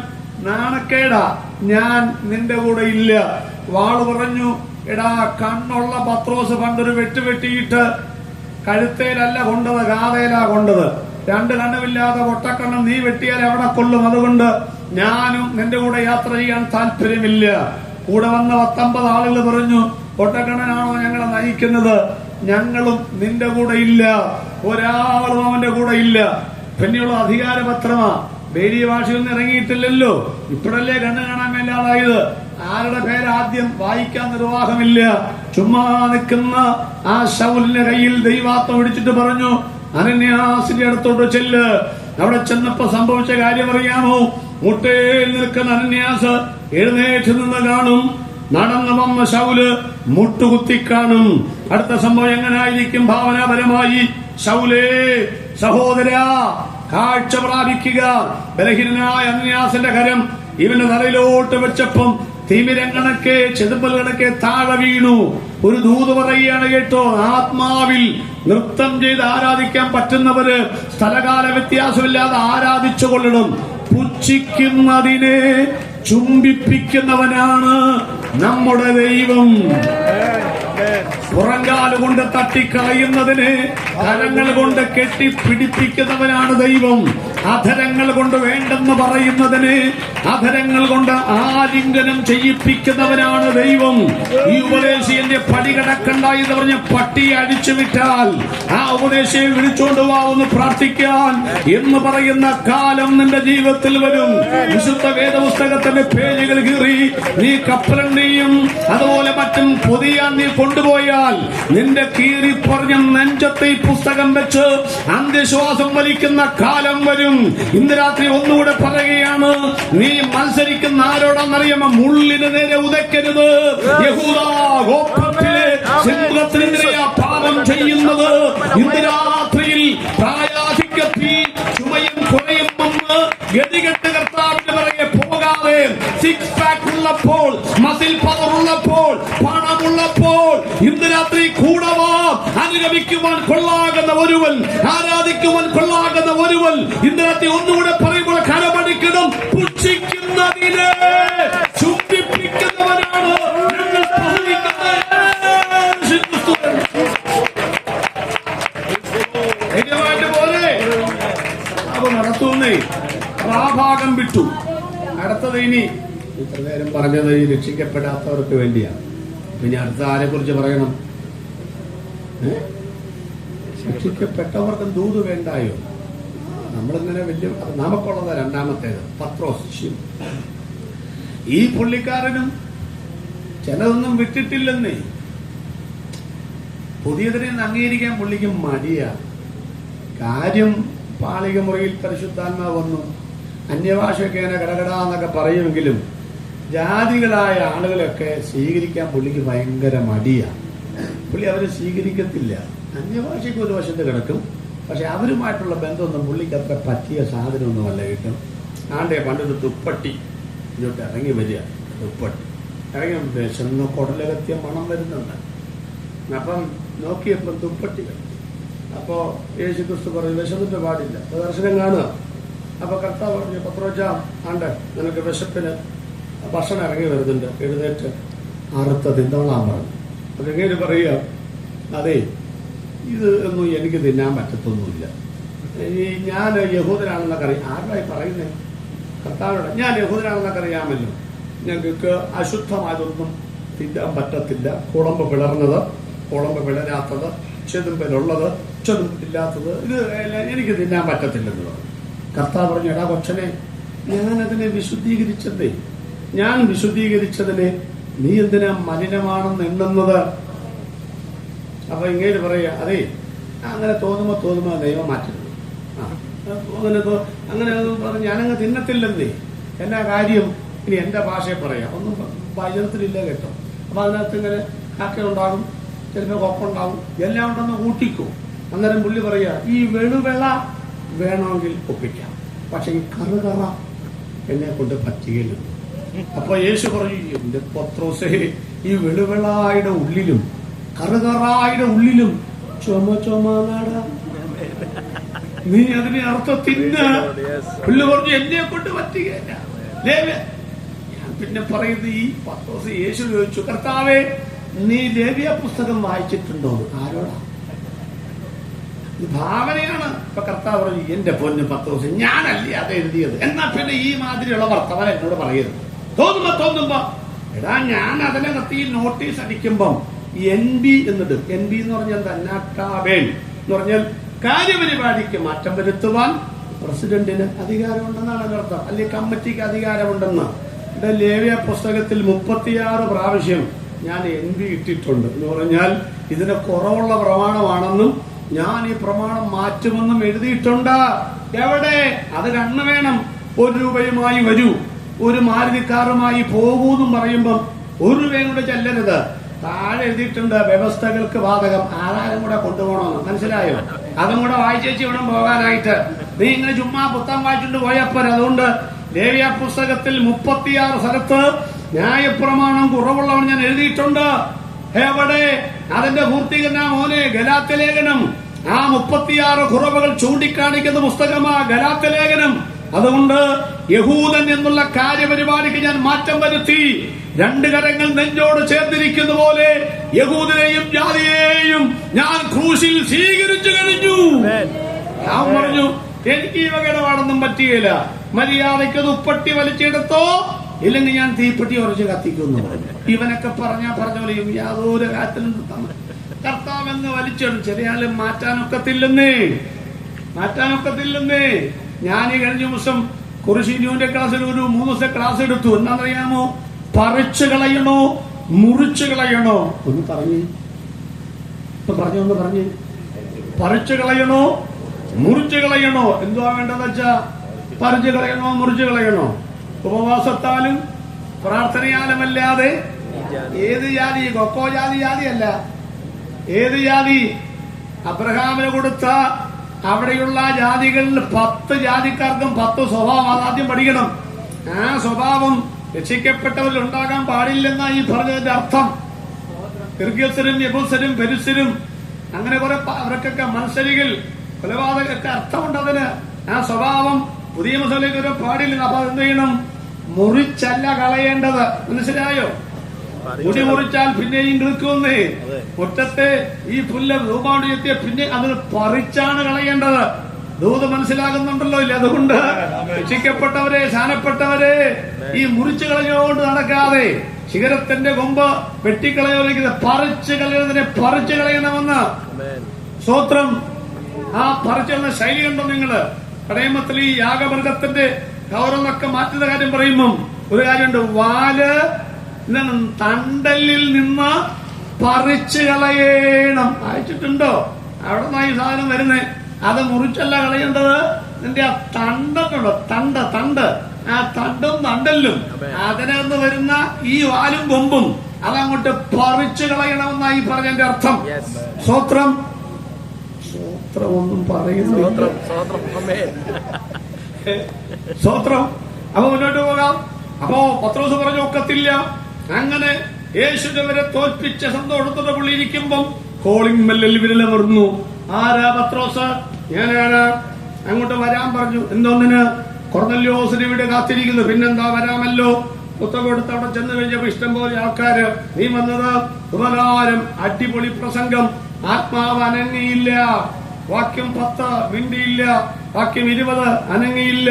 നാണക്കേടാ. ഞാൻ നിന്റെ കൂടെ ഇല്ല. വാള് പറഞ്ഞു, എടാ കണ്ണുള്ള പത്രോസ് പണ്ടൊരു വെട്ടിയിട്ട് കഴുത്തേലല്ല കൊണ്ടത്, കാതയിലാ കൊണ്ടത്. രണ്ട് കണ്ണുമില്ലാതെ പൊട്ടക്കണ്ണം നീ വെട്ടിയാൽ എവിടെ കൊള്ളും? അതുകൊണ്ട് ഞാനും നിന്റെ കൂടെ യാത്ര ചെയ്യാൻ താല്പര്യമില്ല. കൂടെ വന്ന 19 ആളുകൾ പറഞ്ഞു, പൊട്ടക്കണ്ണനാണോ ഞങ്ങളെ നയിക്കുന്നത്? ഞങ്ങളും നിന്റെ കൂടെ ഇല്ല. ഒരാളും അവന്റെ കൂടെ ഇല്ല. പിന്നെയുള്ള അധികാരപത്രമാ. ബേരിയ ഭാഷയൊന്നും ഇറങ്ങിയിട്ടില്ലല്ലോ. ഇപ്പോഴല്ലേ കണ്ണു കാണാൻ മേലാതായത്. ആരുടെ പേരാദ്യം വായിക്കാൻ നിർവാഹമില്ല. ചുമ്മാ നിൽക്കുന്ന ആ ശൗലിന്റെ കയ്യിൽ ദൈവാത്മം പിടിച്ചിട്ട് പറഞ്ഞു, അനന്യാസിന്റെ അടുത്തോട്ട് ചെല്ല്. അവിടെ ചെന്നപ്പോ സംഭവിച്ച കാര്യം അറിയാമോ? മുട്ടയിൽ നിൽക്കുന്ന അനന്യാസ് എഴുന്നേറ്റ് നിന്ന് കാണും. നടന്നു വന്ന ശൗല് മുട്ടുകുത്തി കാണും. അടുത്ത സംഭവം എങ്ങനായിരിക്കും? ഭാവനാപരമായി, ശൗലേ സഹോദര കാഴ്ച പ്രാപിക്കുക. ബലഹീനനായ അനന്യാസിന്റെ കരം ഇവന്റെ തലയിലോട്ട് വെച്ചപ്പം തിമിരം കണക്കെ ചെതുമ്പൽ കണക്കെ താഴെ വീണു. ഒരു ദൂത് പറയുകയാണ് കേട്ടോ, ആത്മാവിൽ നൃത്തം ചെയ്ത് ആരാധിക്കാൻ പറ്റുന്നവര് സ്ഥലകാല വ്യത്യാസമില്ലാതെ ആരാധിച്ചു കൊള്ളണം. പുച്ഛിക്കുന്നതിനെ ചുംബിപ്പിക്കുന്നവനാണ് നമ്മുടെ ദൈവം. പുറങ്കാലുകൊണ്ട് തട്ടിക്കളയുന്നതിന് കരങ്ങൾ കൊണ്ട് കെട്ടിപ്പിടിപ്പിക്കുന്നവനാണ് ദൈവം. അധരങ്ങൾ കൊണ്ട് വേണ്ടെന്ന് പറയുന്നതിന് അധരങ്ങൾ കൊണ്ട് ആലിംഗനം ചെയ്യിപ്പിക്കുന്നവനാണ് ദൈവം. ഈ ഉപദേശിന്റെ പടി കടക്കണ്ട എന്ന് പറഞ്ഞ് പട്ടിയെ അടിച്ചു വിട്ടാൽ ആ ഉപദേശിയെ വിളിച്ചോണ്ട് പോവാന്ന് പ്രാർത്ഥിക്കാൻ എന്ന് പറയുന്ന കാലം നിന്റെ ജീവിതത്തിൽ വരും. വിശുദ്ധ വേദപുസ്തകത്തിന്റെ പേജുകൾ കീറി നീ കപ്പലണ്ടിയും അതുപോലെ മറ്റും പൊതിയാൻ നീ കൊണ്ടുപോയാൽ നിന്റെ കീറി പറഞ്ഞ നെഞ്ചത്തെ ഈ പുസ്തകം വെച്ച് അന്ത്യശ്വാസം വലിക്കുന്ന കാലം വരും. ഇന്ന് രാത്രി ഒന്നുകൂടെ പറയുകയാണ്, നീ മത്സരിക്കുന്ന ആരോടാന്നറിയാമോ? മുള്ളിന് നേരെ ഉദയ്ക്കരുത്. യഹൂദാ ഗോത്രത്തിലെ സിംഹത്തിനെതിരെയാ പാപം ചെയ്യുന്നത്. ഇന്ന് രാത്രിയിൽ പ്രായാധിക്യത്തിൽ ചുമയും കുറയും വന്ന് ഗതികെട്ട് കർത്താവിന്റെ പിറകെ പോകാതെ, സിക്സ് പാക്ക് ഉള്ളപ്പോൾ, മസിൽ പവർ ഉള്ളപ്പോൾ, പണമുള്ളപ്പോൾ ഇന്ന് രാത്രി കൂടവാ. അനുഗമിക്കുവാൻ കൊള്ളാകുന്ന ഒരുവൻ, ആരാധിക്കുവാൻ കൊള്ളാകുന്ന ഒരുവൻ ഇന്ന് രാത്രി ഒന്നുകൂടെ പറയുമ്പോൾ കരമടിക്കണം. പുച്ഛിക്കുന്നതിനെ ചുംബിപ്പിക്കുന്നവനാണ് ഞങ്ങൾ പോലെ അവ നടത്തുന്നേ. ആ ഭാഗം വിട്ടു. അടുത്തത് ഇനി ഇത്ര നേരം പറഞ്ഞത് ഈ രക്ഷിക്കപ്പെടാത്തവർക്ക് വേണ്ടിയാണ്. പിന്നെ അടുത്ത ആരെ കുറിച്ച് പറയണം? രക്ഷിക്കപ്പെട്ടവർക്ക് ദൂത് വേണ്ടായോ? നമ്മളിങ്ങനെ വലിയ നമുക്കുള്ളത് രണ്ടാമത്തേത് പത്രോസ്. ഈ പുള്ളിക്കാരനും ചിലതൊന്നും വിട്ടിട്ടില്ലെന്നേ. പുതിയതിനെ അംഗീകരിക്കാൻ പുള്ളിക്ക് മടിയാ. കാര്യം പാളിക മുറിയിൽ പരിശുദ്ധാത്മാവ് വന്നു, അന്യഭാഷയൊക്കെ ഇങ്ങനെ കടകടാന്നൊക്കെ പറയുമെങ്കിലും ജാതികളായ ആളുകളൊക്കെ സ്വീകരിക്കാൻ പുള്ളിക്ക് ഭയങ്കര മടിയാ. പുള്ളി അവരെ സ്വീകരിക്കത്തില്ല. അന്യഭാഷയ്ക്ക് ഒരു വശത്ത് കിടക്കും, പക്ഷെ അവരുമായിട്ടുള്ള ബന്ധമൊന്നും പുള്ളിക്ക് അത്ര പറ്റിയ സാധനമൊന്നുമല്ല. കിട്ടും ആണ്ടേ പണ്ടൊരു തുപ്പട്ടി ഇങ്ങോട്ട് ഇറങ്ങി വരിക. തുപ്പട്ടി ഇറങ്ങി വിശന്ന് കുടലകത്തിയ മണം വരുന്നുണ്ട്. അപ്പം നോക്കിയപ്പം തുപ്പട്ടി വരും. അപ്പോ യേശു ക്രിസ്തു പറഞ്ഞു, വിശന്നിട്ട് പാടില്ല, ദർശനം കാണുക. അപ്പൊ കർത്താവ് പറഞ്ഞു, പത്രോച്ച ആണ്ട് നിനക്ക് വിശപ്പിന് ഭക്ഷണം ഇറങ്ങി വരുന്നുണ്ട്, എഴുന്നേറ്റ് അറുത്ത തിന്നോളാൻ പറഞ്ഞു. അപ്പൊ എങ്ങനെ പറയുക, അതെ ഇത് ഒന്നും എനിക്ക് തിന്നാൻ പറ്റത്തൊന്നുമില്ല, ഞാൻ യഹൂദനാണെന്നൊക്കെ അറിയാം. ആരുമായി പറയുന്നേ? കർത്താവിനോട്. ഞാൻ യഹൂദനാണെന്നൊക്കെ അറിയാമല്ലോ, ഞങ്ങൾക്ക് അശുദ്ധമായതൊന്നും തിന്നാൻ പറ്റത്തില്ല. കുളമ്പ് പിളർന്നത്, കുളമ്പ് പിളരാത്തത്, ചെതുമ്പലുള്ളത്, ചെതുമ്പില്ലാത്തത്, ഇത് എനിക്ക് തിന്നാൻ പറ്റത്തില്ലെന്ന് പറഞ്ഞു. കർത്താവ് പറഞ്ഞു, എടാ കൊച്ചനെ, ഞാനതിനെ വിശുദ്ധീകരിച്ചതേ, ഞാൻ വിശുദ്ധീകരിച്ചതിനെ നീ എന്തിനാ മലിനമാണെന്ന് എണ്ണുന്നത്? അപ്പൊ ഇങ്ങനെ പറയാ, അതെ അങ്ങനെ തോന്നുമ്പോ ദൈവം മാറ്റരുത്. അങ്ങനെ പറഞ്ഞ് ഞാനങ്ങ് തിന്നത്തില്ലെന്നേ. എന്നാ കാര്യം? ഇനി എന്റെ ഭാഷയെ പറയാം, ഒന്നും വചനത്തിലില്ല കേട്ടോ. അപ്പൊ അതിനകത്ത് ഇങ്ങനെ കാക്കയുണ്ടാകും, ചിലപ്പോൾ കൊപ്പുണ്ടാകും, എല്ലാം ഉണ്ടെന്ന് കൂട്ടിക്കും. അന്നേരം പുള്ളി പറയാ, ഈ വെളുവെള വേണമെങ്കിൽ ഒപ്പിക്കാം, പക്ഷെ ഈ കറുകറ എന്നെ കൊണ്ട് പറ്റുകയില്ല. അപ്പൊ യേശു പറഞ്ഞു, എന്റെ പത്രോസേ, ഈ വെളുവെളായുടെ ഉള്ളിലും കറുകറായുടെ ഉള്ളിലും ചുമ നാട നീ അതിനെ അർത്ഥം തിന്ന്. പുള്ളി പറഞ്ഞു എന്നെ കൊണ്ട് പറ്റുകയില്ല. ഞാൻ പിന്നെ പറയുന്നത് ഈ പത്രോസ് യേശു ചോദിച്ചു, കർത്താവേ നീ ലേവ്യ പുസ്തകം വായിച്ചിട്ടുണ്ടോ? ആരോടാ? ഭാവനയാണ്. ഇപ്പൊ കർത്താവ് പറഞ്ഞു, എന്റെ പൊന്ന് പത്രോസ്, ഞാനല്ലേ അത് എഴുതിയത്. എന്നാ പിന്നെ ഈ മാതിരിയുള്ള വർത്തമാനം എന്നോട് പറയരുത്. തോന്നുമ്പോ എടാ, ഞാൻ അതിനകത്ത് ഈ നോട്ടീസ് അടിക്കുമ്പം NB എന്നിടും. NB എന്ന് പറഞ്ഞാൽ എന്താ? നാട്ടാവേൻ എന്ന് പറഞ്ഞാൽ കാര്യപരിപാടിക്ക് മാറ്റം വരുത്തുവാൻ പ്രസിഡന്റിന് അധികാരമുണ്ടെന്നാണ് അതിനർത്ഥം. അല്ലെങ്കിൽ കമ്മിറ്റിക്ക് അധികാരമുണ്ടെന്ന്. ഇവിടെ ലേവ്യ പുസ്തകത്തിൽ 36 പ്രാവശ്യം ഞാൻ NB ഇട്ടിട്ടുണ്ട്. എന്ന് പറഞ്ഞാൽ ഇതിന് കുറവുള്ള പ്രമാണമാണെന്നും ഞാൻ ഈ പ്രമാണം മാറ്റുമെന്നും എഴുതിയിട്ടുണ്ട്. എവിടെ? അത് കണ്ണ് വേണം. 1 രൂപയുമായി വരൂ, ഒരു മാരുതിക്കാറുമായി പോകൂന്നും പറയുമ്പം 1 രൂപയും കൂടെ ചെല്ലരുത്. താഴെ എഴുതിയിട്ടുണ്ട് വ്യവസ്ഥകൾക്ക് ബാധകം. ആധാരം കൂടെ കൊണ്ടുപോകണമെന്ന്. മനസ്സിലായോ? അതും കൂടെ വായിച്ചേച്ച് വേണം പോകാനായിട്ട്. നീ ഇങ്ങനെ ചുമ്മാ പുസ്തകം വായിച്ചിട്ട് പോയപ്പോൾ. അതുകൊണ്ട് ലേവ്യ പുസ്തകത്തിൽ 36 സ്ഥലത്ത് ന്യായപ്രമാണം കുറവുള്ളവൻ ഞാൻ എഴുതിയിട്ടുണ്ട്. എവിടെ? അതിന്റെ പൂർത്തീകരണ മോനെ ഗലാത്യലേഖനം. ആ 36 കുറവുകൾ ചൂണ്ടിക്കാണിക്കുന്ന പുസ്തകമാ ഗലാത്യലേഖനം. അതുകൊണ്ട് യഹൂദൻ എന്നുള്ള കാര്യപരിപാടിക്ക് ഞാൻ മാറ്റം വരുത്തി. 2 കരങ്ങൾ നെഞ്ചോട് ചേർന്നിരിക്കുന്ന പോലെ യഹൂദനെയും ജാതിയെയും ഞാൻ ക്രൂശിൽ സ്വീകരിച്ചു കഴിഞ്ഞു. ഞാൻ പറഞ്ഞു, എനിക്ക് ഈ വകടപാടൊന്നും പറ്റുകയില്ല. മര്യാദയ്ക്ക് ഉപ്പട്ടി വലിച്ചെടുത്തോ, ഇല്ലെങ്കിൽ ഞാൻ തീപ്പെട്ടി ഉറച്ച് കത്തിക്കുന്നു. ഇവനൊക്കെ പറഞ്ഞ പോലെ യാതൊരു കാര്യത്തിലും കർത്താവെന്ന് വലിച്ചെടുക്കും. ചെറിയ ആള് മാറ്റാനൊക്കത്തില്ലെന്നേ. ഞാൻ ഈ കഴിഞ്ഞ ദിവസം കുറിശിന്യൂന്റെ ക്ലാസ്സിൽ ഒരു 3 ദിവസത്തെ ക്ലാസ് എടുത്തു. എന്താണെന്നറിയാമോ? പറിച്ചു കളയണോ മുറിച്ചു കളയണോ? ഒന്ന് പറഞ്ഞു. പറിച്ചു കളയണോ മുറിച്ചു കളയണോ? എന്തുവാ വേണ്ടതെന്ന് വെച്ചാ പറിച്ചു കളയണോ മുറിച്ചു കളയണോ? ഉപവാസത്താലും പ്രാർത്ഥനയാലുമല്ലാതെ ഏത് ജാതി? കൊക്കോ ജാതിയല്ല. ഏത് ജാതി? അബ്രഹാമിന് കൊടുത്ത അവിടെയുള്ള ജാതികളിൽ 10 ജാതിക്കാർക്കും 10 സ്വഭാവം. അതാദ്യം പഠിക്കണം. ആ സ്വഭാവം രക്ഷിക്കപ്പെട്ടവരിൽ ഉണ്ടാകാൻ പാടില്ലെന്നാ ഈ പറഞ്ഞതിന്റെ അർത്ഥം. കിർഗ്യസരും യബൂസരും പെരുസരും അങ്ങനെ കുറെ അവർക്കൊക്കെ മത്സരികൾ കൊലപാതകമൊക്കെ അർത്ഥമുണ്ട് അതിന്. ആ സ്വഭാവം പുതിയ മസലേക്ക് ഒരു പാടില്ല. അപ്പൊ എന്ത് ചെയ്യണം? മുറിച്ചല്ല കളയേണ്ടത്. മനസ്സിലായോ? മുടി മുറിച്ചാൽ പിന്നെയും കിളിക്കുന്നേ. മുറ്റത്തെ ഈ പുല്ല് രൂപാണ്ട് എത്തിയ പിന്നെ അതിന് പറിച്ചാണ് കളയേണ്ടത്. ദൂത് മനസ്സിലാകുന്നുണ്ടല്ലോ ഇല്ല? അതുകൊണ്ട് രക്ഷിക്കപ്പെട്ടവരെ, ശാനപ്പെട്ടവരെ ഈ മുറിച്ചു കളഞ്ഞുകൊണ്ട് നടക്കാതെ ശിഖരത്തിന്റെ കൊമ്പ് വെട്ടിക്കളയുന്നത് പറിച്ചു കളയുന്നതിനെ പറിച്ചു കളയണമെന്ന്. സ്തോത്രം. ആ പറിച്ചുള്ള ശൈലി കണ്ടോ നിങ്ങള്? കടയമ്മത്തിൽ ഈ യാഗമൃഗത്തിന്റെ കവറൊന്നൊക്കെ മാറ്റുന്ന കാര്യം പറയുമ്പം ഒരു കാര്യമുണ്ട്. വാല് തണ്ടലിൽ നിന്ന് പറിച്ചു കളയണം. അയച്ചിട്ടുണ്ടോ? അവിടെ നിന്നാ ഈ സാധനം വരുന്നേ. അത് മുറിച്ചല്ല കളയേണ്ടത്. നിന്റെ ആ തണ്ടുണ്ടോ? തണ്ട്. ആ തണ്ടും തണ്ടല്ലും അതിനകത്ത് വരുന്ന ഈ വാലും കൊമ്പും അതങ്ങോട്ട് പറിച്ചു കളയണമെന്നായി പറഞ്ഞതിന്റെ അർത്ഥം. സ്തോത്രം. ഒന്നും പറയുന്നില്ല. സ്തോത്രം. അപ്പൊ മുന്നോട്ട് പോകാം. അപ്പോ പത്രോസ് പറഞ്ഞു ഒക്കത്തില്ല. അങ്ങനെ യേശുവിനെ തോൽപ്പിച്ച സന്തോഷത്തോടെ പുള്ളിയിരിക്കുമ്പം കോളിംഗ് ബെല്ലിൽ വിരലമർന്നു. ആരാ? പത്രോസ്. ഞാനാണ്. അങ്ങോട്ട് വരാൻ പറഞ്ഞു. എന്തോന്നിന്? കൊർന്നല്യോസിന് ഇവിടെ കാത്തിരിക്കുന്നു. പിന്നെന്താ, വരാമല്ലോ. പുസ്തകം എടുത്ത് അവിടെ ചെന്ന് കഴിഞ്ഞപ്പോ ഇഷ്ടംപോലെ ആൾക്കാര്. നീ വന്നത് ഉപകാരം, അടിപൊളി പ്രസംഗം, ആത്മാവ് അനങ്ങിയില്ല. വാക്യം 10 മിണ്ടിയില്ല. വാക്യം 20 അനങ്ങിയില്ല.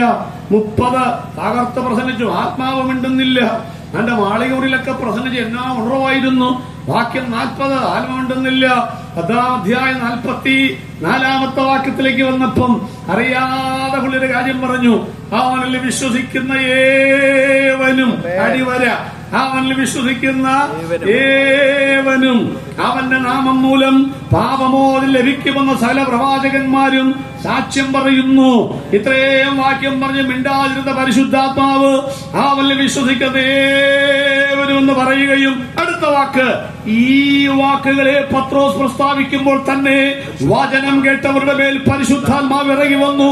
30 തകർത്ത് പ്രസംഗിച്ചു. ആത്മാവ് മിണ്ടുന്നില്ല. എന്റെ മാളികൂരിലൊക്കെ പ്രസംഗിച്ച് എന്നാ ഉണർവായിരുന്നു. വാക്യം 40 ആത്മ മിണ്ടുന്നില്ല. 10-ാം അധ്യായം 44-ാമത്തെ വാക്യത്തിലേക്ക് വന്നപ്പം അറിയാതെ പുള്ളിയുടെ കാര്യം പറഞ്ഞു. അവനിൽ വിശ്വസിക്കുന്ന ഏവനും, അടിവര, അവനിൽ വിശ്വസിക്കുന്ന ഏവനും അവന്റെ നാമം മൂലം പാപമോചനം ലഭിക്കുമെന്ന സകല പ്രവാചകന്മാരും സാക്ഷ്യം പറയുന്നു. ഇത്രയും വാക്യം പറഞ്ഞ് മിണ്ടാതിരുന്ന പരിശുദ്ധാത്മാവ് അവനിൽ വിശ്വസിക്കുന്ന ഏവനും എന്ന് പറയും. പറയുകയും അടുത്ത വാക്ക്, ഈ വാക്കുകളെ പത്രോസ് പ്രസ്താവിക്കുമ്പോൾ തന്നെ വചനം കേട്ടവരുടെ മേൽ പരിശുദ്ധാത്മാവ് ഇറങ്ങി വന്നു.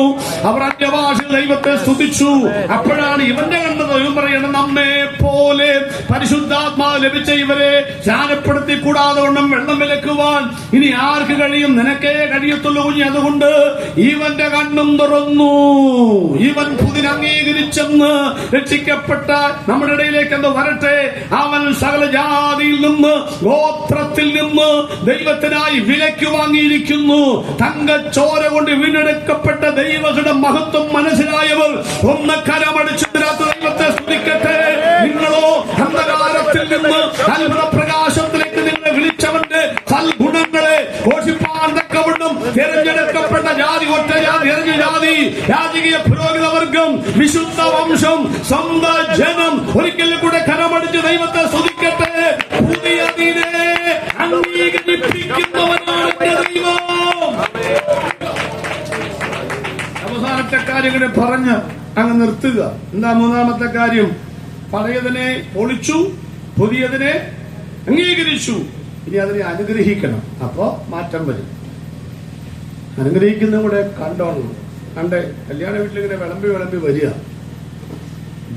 അവർ അന്യഭാഷ ദൈവത്തെ സ്തുതിച്ചു. അപ്പോഴാണ് ഇവന്റെ കണ്ടത്. ഇവൻ പറയണം, നമ്മെ പോലെ പരിശുദ്ധാത്മാവ് ലഭിച്ച ഇവരെ സ്നാനപ്പെടുത്തി കൂടാതെ വണ്ണം വെള്ളം വിലക്കുവാൻ ഇനി ആർക്ക് കഴിയും? നിനക്കേ കഴിയത്തുള്ളൂ കുഞ്ഞി. അതുകൊണ്ട് ഇവന്റെ കണ്ണും തുറന്നു. ഇവൻ പുതിന് അംഗീകരിച്ചെന്ന് രക്ഷിക്കപ്പെട്ട നമ്മുടെ ഇടയിലേക്ക് എന്ന് വരട്ടെ. അവൻ സകല ജാതിയിൽ നിന്ന് ഗോത്രത്തിൽ നിന്ന് ദൈവത്തിനായി വിലയ്ക്ക് വാങ്ങിയിരിക്കുന്നു. തങ്കച്ചോര കൊണ്ട് വീണ്ടെടുക്കപ്പെട്ട ദൈവങ്ങളുടെ മഹത്വം മനസ്സിലായവർ ഒന്ന് കരമടിച്ച് ദൈവത്തെ സ്തുതിക്കട്ടെ. നിങ്ങളോ അന്ധകാരത്തിൽ നിന്ന് അത്ഭുത പ്രകാശത്തിലേക്ക് നിങ്ങളെ വിളിച്ചവന്റെ സൽഗുണങ്ങളെ ഘോഷിപ്പാൻ തക്കവണ്ണം തിരഞ്ഞെടുക്കപ്പെട്ട ജാതി, ഒറ്റ ജാതി, ഇറങ്ങിയ ജാതി, രാജകീയ പുരോഹിത വർഗം, വിശുദ്ധ വംശം, സ്വന്തം ജനം ഒരിക്കലും കൂടെ കരമടിച്ച് ദൈവത്തെ സ്തുതിക്കട്ടെ. പുതിയ ദിനെ അംഗീകരിപ്പിക്കുന്നവനാണ് ദൈവം. അവസാനത്തെ കാര്യങ്ങളെ പറഞ്ഞ് അങ്ങ് നിർത്തുക. എന്താ മൂന്നാമത്തെ കാര്യം? പഴയതിനെ പൊളിച്ചു, പുതിയതിനെ അംഗീകരിച്ചു. ഇനി അതിനെ അനുഗ്രഹിക്കണം. അപ്പോ മാറ്റം വരും. അനുഗ്രഹിക്കുന്ന കൂടെ കണ്ടോണം. കണ്ടേ, കല്യാണ വീട്ടിലിങ്ങനെ വിളമ്പി വരിക.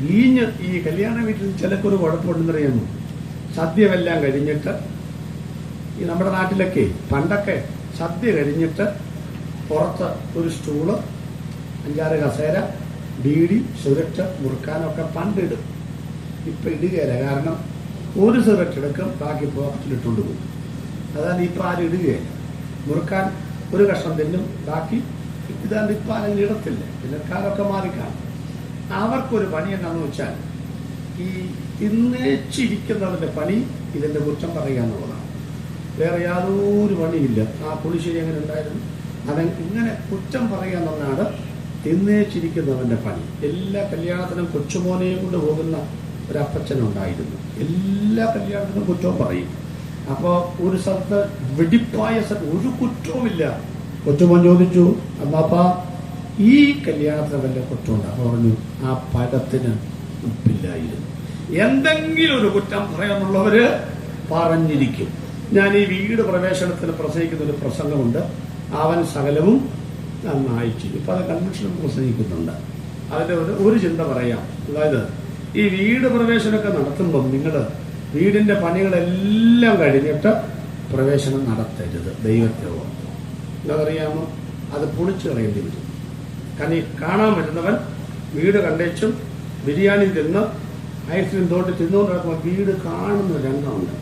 വീഞ്ഞ് ഈ കല്യാണ വീട്ടിൽ ചിലക്കൊരു കുഴപ്പമുണ്ടെന്നറിയാമോ? സദ്യമെല്ലാം കഴിഞ്ഞിട്ട്, ഈ നമ്മുടെ നാട്ടിലൊക്കെ പണ്ടൊക്കെ സദ്യ കഴിഞ്ഞിട്ട് പുറത്ത് ഒരു സ്റ്റൂള്, 5-6 കസേര, ബീഡി, സിഗരറ്റ് മുറുക്കാനൊക്കെ പണ്ടിടും. ഇപ്പൊ ഇടുകയില്ല. കാരണം ഒരു സിഗരറ്റ് എടുക്കും, ബാക്കി പോക്കറ്റിലിട്ടുകൊണ്ട് പോകും. അതാണ് ഇപ്പൊ ആരും ഇടുകയില്ല. മുറുക്കാൻ ഒരു കഷ്ണം തിന്നും, ബാക്കി ഇതാണ്ട് ഇപ്പൊ ആരും ഇടത്തില്ല. പിന്നക്കാരൊക്കെ മാറിക്കാണും. അവർക്കൊരു പണി എന്താണെന്ന് വെച്ചാൽ, ഈ തിന്നേച്ചിരിക്കുന്നവരുടെ പണി ഇതിന്റെ കുറ്റം പറയുക എന്നുള്ളതാണ്. വേറെ യാതൊരു പണിയില്ല. ആ പുളിശ്ശേരി എങ്ങനെ ഉണ്ടായിരുന്നു, ഇങ്ങനെ കുറ്റം പറയുക എന്നുള്ളതാണ് തിന്നേച്ചിരിക്കുന്നവന്റെ പണി. എല്ലാ കല്യാണത്തിനും കൊച്ചുമോനെയും കൊണ്ട് പോകുന്ന ഒരു അപ്പച്ചനുണ്ടായിരുന്നു. എല്ലാ കല്യാണത്തിനും കുറ്റവും പറയും. അപ്പൊ ഒരു സ്ഥലത്ത് വെടിപ്പായ സ്ഥലത്ത് ഒരു കുറ്റവുമില്ല. കൊച്ചുമോൻ ചോദിച്ചു, അമ്മാപ്പാ ഈ കല്യാണത്തിന് വല്ല കുറ്റമുണ്ട്? അപ്പൊ പറഞ്ഞു, ആ പഴത്തിന് ഉപ്പില്ലായിരുന്നു. എന്തെങ്കിലും ഒരു കുറ്റം പറയാനുള്ളവര് പറഞ്ഞിരിക്കും. ഞാൻ ഈ വീട് പ്രവേശനത്തിന് പ്രസംഗിക്കുന്ന ഒരു പ്രസംഗമുണ്ട്. അവൻ സകലവും നന്നായി ചെയ്യും. ഇപ്പൊ അത് കൺവെൻഷനും പ്രസംഗിക്കുന്നുണ്ട്. അതിന്റെ ഒരു ചിന്ത പറയാം. അതായത് ഈ വീട് പ്രവേശനമൊക്കെ നടത്തുമ്പം നിങ്ങൾ വീടിന്റെ പണികളെല്ലാം കഴിഞ്ഞിട്ട് പ്രവേശനം നടത്തരുത്. ദൈവത്തെ ഓർത്ത്. എന്താണെന്നറിയാമോ? അത് പൊളിച്ചു കളയേണ്ടി വരും. കാരണം ഈ കാണാൻ വരുന്നവൻ വീട് കണ്ടേച്ചും ബിരിയാണി തിന്ന് ഐസ്ക്രീം തോട്ട് തിന്നുകൊണ്ട് നടക്കുമ്പോൾ വീട് കാണുന്ന രംഗമുണ്ട്.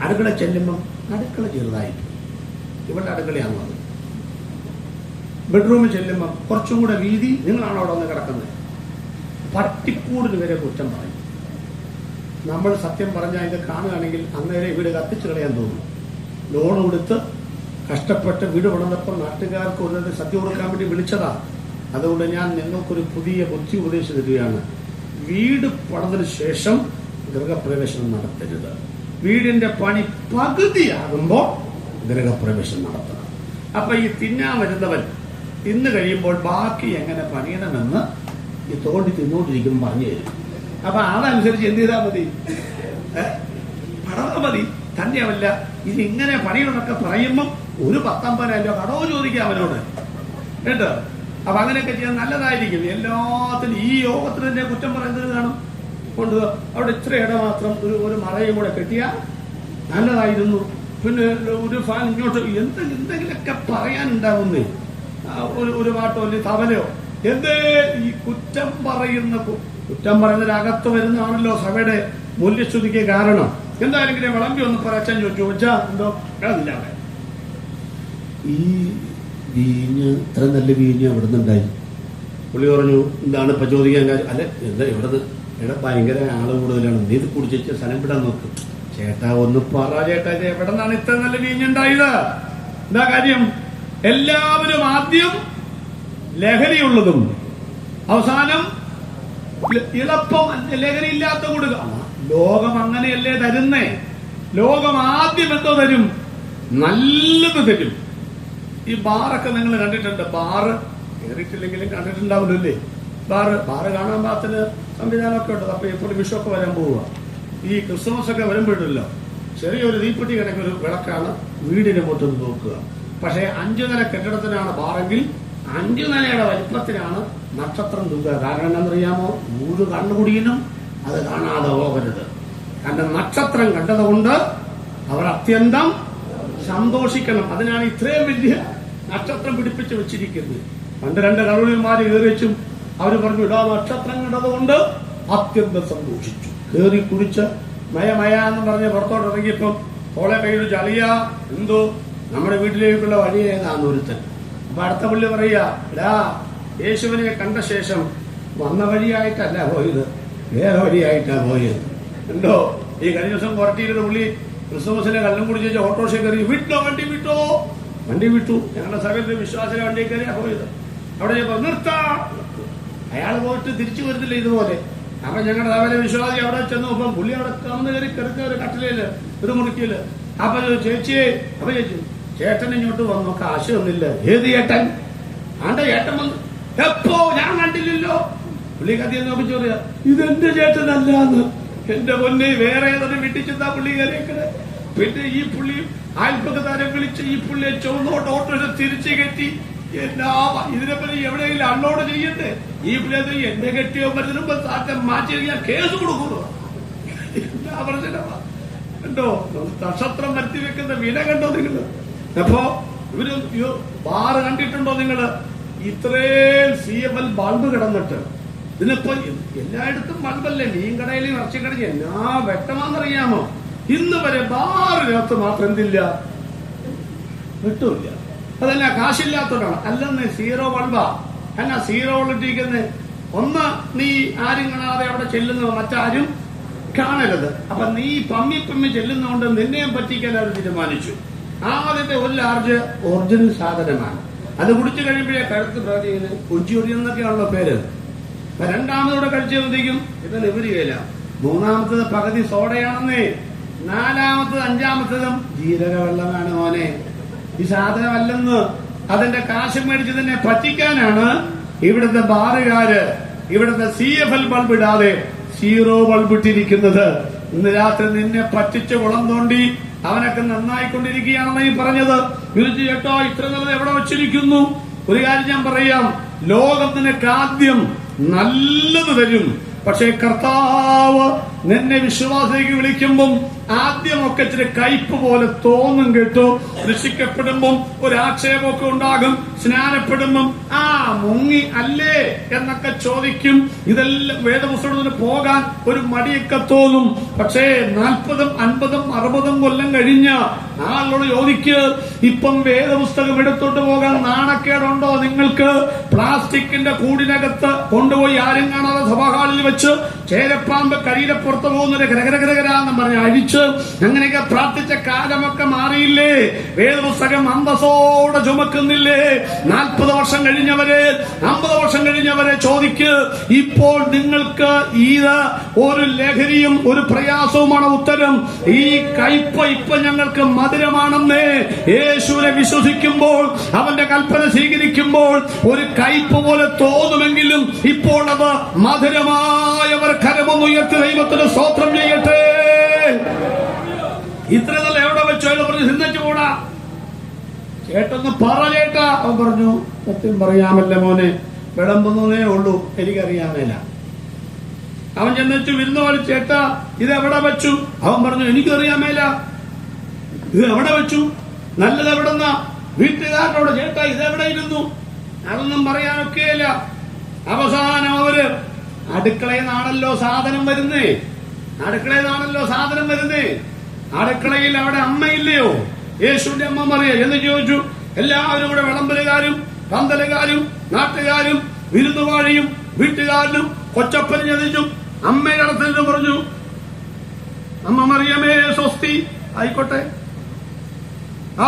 അടുക്കള ചെല്ലുമ്പം അടുക്കള ചെറുതായിട്ട്, ഇവരുടെ അടുക്കളയാണ് അത്. ബെഡ്റൂമിൽ ചെല്ലുമ്പം കുറച്ചും കൂടെ വീതി, നിങ്ങളാണ് അവിടെ വന്ന് കിടക്കുന്നത്. പട്ടിക്കൂടിന് വരെ കുറ്റം പറയും. നമ്മൾ സത്യം പറഞ്ഞാൽ ഇത് കാണുകയാണെങ്കിൽ അന്നേരം വീട് കത്തിച്ചു കളയാൻ തോന്നും. ലോൺ കൊടുത്ത് കഷ്ടപ്പെട്ട് വീട് പണിതപ്പോൾ നാട്ടുകാർക്ക് ഒരു സദ്യ കൊടുക്കാൻ വേണ്ടി വിളിച്ചതാ. അതുകൊണ്ട് ഞാൻ നിങ്ങൾക്കൊരു പുതിയ ബുദ്ധി ഉപദേശിച്ചു തരികയാണ്. വീട് പണിതിന് ശേഷം ഗൃഹപ്രവേശനം നടത്തരുത്. വീടിന്റെ പണി പകുതിയാകുമ്പോൾ ഗൃഹപ്രവേശനം നടത്തണം. അപ്പൊ ഈ തിന്നാൻ വരുന്നവൻ തിന്നു കഴിയുമ്പോൾ ബാക്കി എങ്ങനെ പണിയണമെന്ന് ഈ തോണ്ടി തിന്നുകൊണ്ടിരിക്കുമ്പോൾ പറഞ്ഞു തരും. അപ്പൊ അതനുസരിച്ച് എന്ത് ചെയ്താൽ മതി? പണതാ മതി. തന്നെയല്ല, ഇതിങ്ങനെ പണികളൊക്കെ പറയുമ്പം ഒരു 10-50 രൂപ കടവ് ചോദിക്കാം അവനോട്, കേട്ടോ. അപ്പൊ അങ്ങനെയൊക്കെ ചെയ്യാൻ നല്ലതായിരിക്കും. എല്ലാത്തിനും ഈ യോഗത്തിന് കുറ്റം പറയുന്നത് കാണും. കൊണ്ട് അവിടെ ഇത്ര ഇട മാത്രം ഒരു മറയും കൂടെ കെട്ടിയാ നല്ലതായിരുന്നു. പിന്നെ ഒരു ഫാൻ ഇങ്ങോട്ട് എന്തെങ്കിലൊക്കെ പറയാനുണ്ടാവുന്നേ. ഒരു പാട്ടോ അല്ലെങ്കിൽ തവലയോ എന്തേ ഈ കുറ്റം പറയുന്നതിനകത്ത് വരുന്നതാണല്ലോ സഭയുടെ മൂല്യശ്രുതിക്ക് കാരണം. എന്തായാലും വിളമ്പി ഒന്ന് പറച്ചാൻ ചോദിച്ചു വെച്ചാ എന്തോ അതില്ല. ഈ വീഞ്ഞ് ഇത്ര നല്ല വീഞ്ഞ് അവിടെ നിന്നുണ്ടായി. പുള്ളി പറഞ്ഞു, എന്താണ് ഇപ്പൊ ചോദിക്കാൻ കാര്യം? അല്ലെ എന്താ ഇവിടെ ഭയങ്കര ആള് കൂടുതലാണ്, നീ ഇത് കുടിച്ച് സ്ഥലം വിടാൻ നോക്കും. ചേട്ടാ ഒന്ന് പറ ചേട്ടാ, ഇത് എവിടെ നിന്നാണ് ഇത്ര നല്ല വീഞ്ഞുണ്ടായത്? എന്താ കാര്യം? എല്ലാവരും ആദ്യം ലഹരിയുള്ളതും അവസാനം ഇളപ്പം ലഹരിയില്ലാത്ത കൊടുക്കുക. ലോകം അങ്ങനെയല്ലേ തരുന്നേ? ലോകം ആദ്യം എന്തോ തരും? നല്ലത് തരും. ഈ ബാറൊക്കെ നിങ്ങൾ കണ്ടിട്ടുണ്ട്. ബാറ് കയറിയിട്ടില്ലെങ്കിലും കണ്ടിട്ടുണ്ടാവില്ലേ? ബാറ് കാണാൻ പാകത്തിന് സംവിധാനമൊക്കെ ഉണ്ട്. അപ്പൊ എപ്പോഴും വിഷമൊക്കെ വരാൻ പോവുക. ഈ ക്രിസ്മസ് ഒക്കെ വരുമ്പോഴല്ലോ ചെറിയൊരു തീപ്പെട്ടി കണക്കൊരു വിളക്കാണ് വീടിന് മുറ്റത്ത് നോക്കുക. പക്ഷേ 5 നില കെട്ടിടത്തിനാണ് ബാറെങ്കിൽ 5 നിലയുടെ വലിപ്പത്തിനാണ് നക്ഷത്രം തൂക്കുക. കാരണം എന്താണെന്നറിയാമോ? ഊര് കണ്ണുകുടിയനും അത് കാണാതെ പോകരുത്. കാരണം നക്ഷത്രം കണ്ടതുകൊണ്ട് അവർ അത്യന്തം സന്തോഷിക്കണം. അതിനാണ് ഇത്രയും വലിയ നക്ഷത്രം പിടിപ്പിച്ച് വെച്ചിരിക്കുന്നത്. പണ്ട് 2 കള്ളൂരിമാര് കയറി വെച്ചും അവര് പറഞ്ഞു, ഇടാ നക്ഷത്രം കണ്ടതുകൊണ്ട് അത്യന്തം സന്തോഷിച്ചു. കയറി കുടിച്ച് മയ എന്ന് പറഞ്ഞ് പുറത്തോട്ട് ഇറങ്ങിയപ്പം തോളെ കൈയ്യൊരു ചളിയ എന്തോ നമ്മുടെ വീട്ടിലേക്കുള്ള വഴി ഏതാന്ന് ഒരുത്തൻ. അപ്പൊ അടുത്ത പുള്ളി പറയാ, ഇടാ യേശുവിനെ കണ്ട ശേഷം വന്ന വഴിയായിട്ടല്ല പോയത്, വേറെ വഴിയായിട്ടാ പോയത്. എന്തോ ഈ കഴിഞ്ഞ ദിവസം പുറത്തിയിരുന്ന പുള്ളി ക്രിസ്മസിനെ കള്ളും കുടിച്ച് ഓട്ടോറിക്ഷ കയറി വണ്ടി വിട്ടു. ഞങ്ങളുടെ സകലത്തിൽ വിശ്വാസിലെ വണ്ടി കയറിയാ പോയത്. അവിടെ ഞാൻ നിർത്താ, അയാൾ പോയിട്ട് തിരിച്ചു വരുന്നില്ല ഇതുപോലെ. അപ്പൊ ഞങ്ങളുടെ അവരെ വിശ്വാസി അവിടെ ചെന്നു. അപ്പം പുള്ളി അവിടെ കന്ന് കയറി കിടക്കുക ഒരു കട്ടിലയില് ഒരു മുറിക്കയില്. അപ്പൊ ചേച്ചിയെ അപ്പൊ ചേച്ചി ചേട്ടൻ ഇങ്ങോട്ട് വന്നു, കാശ് ഒന്നില്ല. ഏത് ചേട്ടൻ? ആണ്ട ചേട്ടൻ വന്നു. എപ്പോ? ഞാൻ കണ്ടില്ലല്ലോ. പുള്ളി കഥയെ നോക്കിച്ചു പറയാ, ഇതെന്റെ ചേട്ടനല്ലാന്ന്. എന്റെ പൊന്നെ, വേറെ ഏതൊരു വീട്ടിൽ ചെന്നാ പുള്ളി കയറിയേക്കണേ. പിന്നെ ഈ പുള്ളി അയൽപ്പക്കത്താരെ വിളിച്ച് ഈ പുള്ളിയെ ചുവന്നോട്ട് ഓട്ടോ തിരിച്ചു കെട്ടി എന്നാ ഇതിനെപ്പറ്റി എവിടെയെങ്കിലും അൺലോഡ് ചെയ്യണ്ടേ? ഈ പുള്ളിയെ എന്റെ കെട്ടിയോ മരുന്നിനുമ്പോ താറ്റം മാറ്റി കഴിഞ്ഞാൽ കേസ് കൊടുക്കുന്നു. എന്താ പ്രശ്നമാ? കണ്ടോ നക്ഷത്രം വരുത്തി വെക്കുന്ന വില കണ്ടോ നിങ്ങള്? അപ്പോ ഇവര് ബാറ് കണ്ടിട്ടുണ്ടോ നിങ്ങള്? ഇത്രയും CML ബൾബ് കിടന്നിട്ട് ഇതിനിപ്പോ എല്ലായിടത്തും ബൾബല്ലേ? മീൻകടയിലും ഇറച്ചിക്കടയിൽ എന്നാ വെട്ടമാണെന്നറിയാമോ? ഇന്ന് വരെ ബാറിനകത്ത് മാത്രം എന്തില്ല, വെട്ടുമില്ല. അതല്ല കാശില്ലാത്തവരാണ്. അല്ലെന്ന് സീറോ ബൾബാ. എന്നാ സീറോ ഇട്ടിരിക്കുന്നത്? ഒന്ന്, നീ ആരും കാണാതെ അവിടെ ചെല്ലുന്നത് മറ്റാരും കാണരുത്. അപ്പൊ നീ പമ്മി ചെല്ലുന്നതുകൊണ്ട് നിന്നെയും പറ്റിക്കാൻ അവർ തീരുമാനിച്ചു. ആദ്യത്തെ 1 ലാർജ് ഒറിജിനൽ സാധനമാണ്. അത് കുടിച്ചു കഴിയുമ്പോഴേ കഴുത്ത് പ്രാചീന് ഉജ്ജൂരി എന്നൊക്കെയാണല്ലോ പേര്. രണ്ടാമതോടെ കഴിച്ചപ്പോഴത്തേക്കും ഇതിന് വിവരികയില്ല. മൂന്നാമത്തത് പകുതി സോഡയാണെന്നേ. 4-മത്തത് 5-മത്തതും ജീരക വെള്ളമാണ് മോനെ. ഈ സാധനമല്ലെന്ന് അതിന്റെ കാശ് മേടിച്ച് തന്നെ പറ്റിക്കാനാണ് ഇവിടുത്തെ ബാറുകാര് ഇവിടുത്തെ CFL ബൾബ് ഇടാതെ സീറോ ബൾബ് ഇട്ടിരിക്കുന്നത്. ഇന്ന് രാത്രി നിന്നെ പറ്റിച്ച് കുളം തോണ്ടി അവനൊക്കെ നന്നായിക്കൊണ്ടിരിക്കുകയാണെന്ന് ഈ പറഞ്ഞത്. വിളിച്ചു കേട്ടോ, ഇത്ര നല്ലത് എവിടെ വെച്ചിരിക്കുന്നു? ഒരു കാര്യം ഞാൻ പറയാം, ലോകം നിനക്ക് ആദ്യം നല്ലത് തരും. പക്ഷേ കർത്താവ് നിന്നെ വിശ്വാസത്തിലേക്ക് വിളിക്കുമ്പം ആദ്യമൊക്കെ ഇച്ചിരി കയ്പ് പോലെ തോന്നും കേട്ടോ. രക്ഷിക്കപ്പെടുമ്പം ഒരു ആക്ഷേപമൊക്കെ ഉണ്ടാകും. സ്നാനപ്പെടുമ്പം മുങ്ങി അല്ലേ എന്നൊക്കെ ചോദിക്കും. ഇതെല്ലാം വേദപുസ്തകത്തിന് പോകാൻ ഒരു മടിയൊക്കെ തോന്നും. പക്ഷേ 40, 50, 60 കൊല്ലം കഴിഞ്ഞ ആളോട് ചോദിക്ക്, ഇപ്പം വേദപുസ്തകം എടുത്തോട്ട് പോകാൻ നാണക്കേടുണ്ടോ നിങ്ങൾക്ക്? പ്ലാസ്റ്റിക്കിന്റെ കൂടിനകത്ത് കൊണ്ടുപോയി ആരും കാണാതെ സഭാഹാളിൽ വെച്ച് ചേരപ്പാമ്പ് കരിയിലെ പുറത്ത് പോകുന്നൊരു ഗ്രഹരഗ്രഹരാന്ന് പറഞ്ഞ് അഴിച്ച് അങ്ങനെയൊക്കെ പ്രാർത്ഥിച്ച കാലമൊക്കെ മാറിയില്ലേ? വേദപുസ്തകം അന്തസ്സോടെ ചുമക്കുന്നില്ലേ? 40 വർഷം കഴിഞ്ഞവരെ 50 വർഷം കഴിഞ്ഞവരെ ചോദിക്ക്, ഇപ്പോൾ നിങ്ങൾക്ക് ഇത് ഒരു ലഹരിയും ഒരു പ്രയാസവുമാണ് ഉത്തരം. ഈ കയ്പ് ഇപ്പൊ ഞങ്ങൾക്ക് മധുരമാണെന്നേ. യേശുവിനെ വിശ്വസിക്കുമ്പോൾ അവന്റെ കൽപ്പന സ്വീകരിക്കുമ്പോൾ ഒരു കയ്പ് പോലെ തോന്നുമെങ്കിലും ഇപ്പോൾ അത് മധുരമായവർ കരമൊന്നുയർത്തി ദൈവത്തിന് സ്തോത്രം ചെയ്യട്ടെ. ഇത്ര നല്ല എവിടെ വെച്ചോ പറഞ്ഞ് ചിന്തിച്ചു പോടാ. ചേട്ടൊന്ന് പറ ചേട്ടാ. അവൻ പറഞ്ഞു, സത്യം പറയാമല്ല മോനെ, വിളമ്പുന്നതേ ഉള്ളൂ, എനിക്കറിയാമേല. അവൻ ചെന്നു വിരുന്ന് പോലെ, ചേട്ടാ ഇതെവിടെ വെച്ചു? അവൻ പറഞ്ഞു, എനിക്കറിയാമേല. ഇത് എവിടെ വെച്ചു? നല്ലത് എവിടെന്നാ? വീട്ടുകാരനോട്, ചേട്ടാ ഇതെവിടെ ഇരുന്നു? അതൊന്നും പറയാനൊക്കെയല്ല. അവസാനം അവര് അടുക്കളയിൽ നിന്നാണല്ലോ സാധനം വരുന്നേ. അടുക്കളയിൽ അവിടെ അമ്മയില്ലയോ? യേശുവിന്റെ അമ്മ മറിയ എന്ന് ചോദിച്ചു. എല്ലാവരും കൂടെ വിളമ്പലുകാരും പന്തലുകാരും നാട്ടുകാരും വിരുന്നുവാഴിയും വീട്ടുകാരനും കൊച്ചപ്പനും ചതിച്ചു. അമ്മയുടെ അടുത്ത് പറഞ്ഞു, അമ്മ മറിയമേ സ്വസ്തി ആയിക്കോട്ടെ,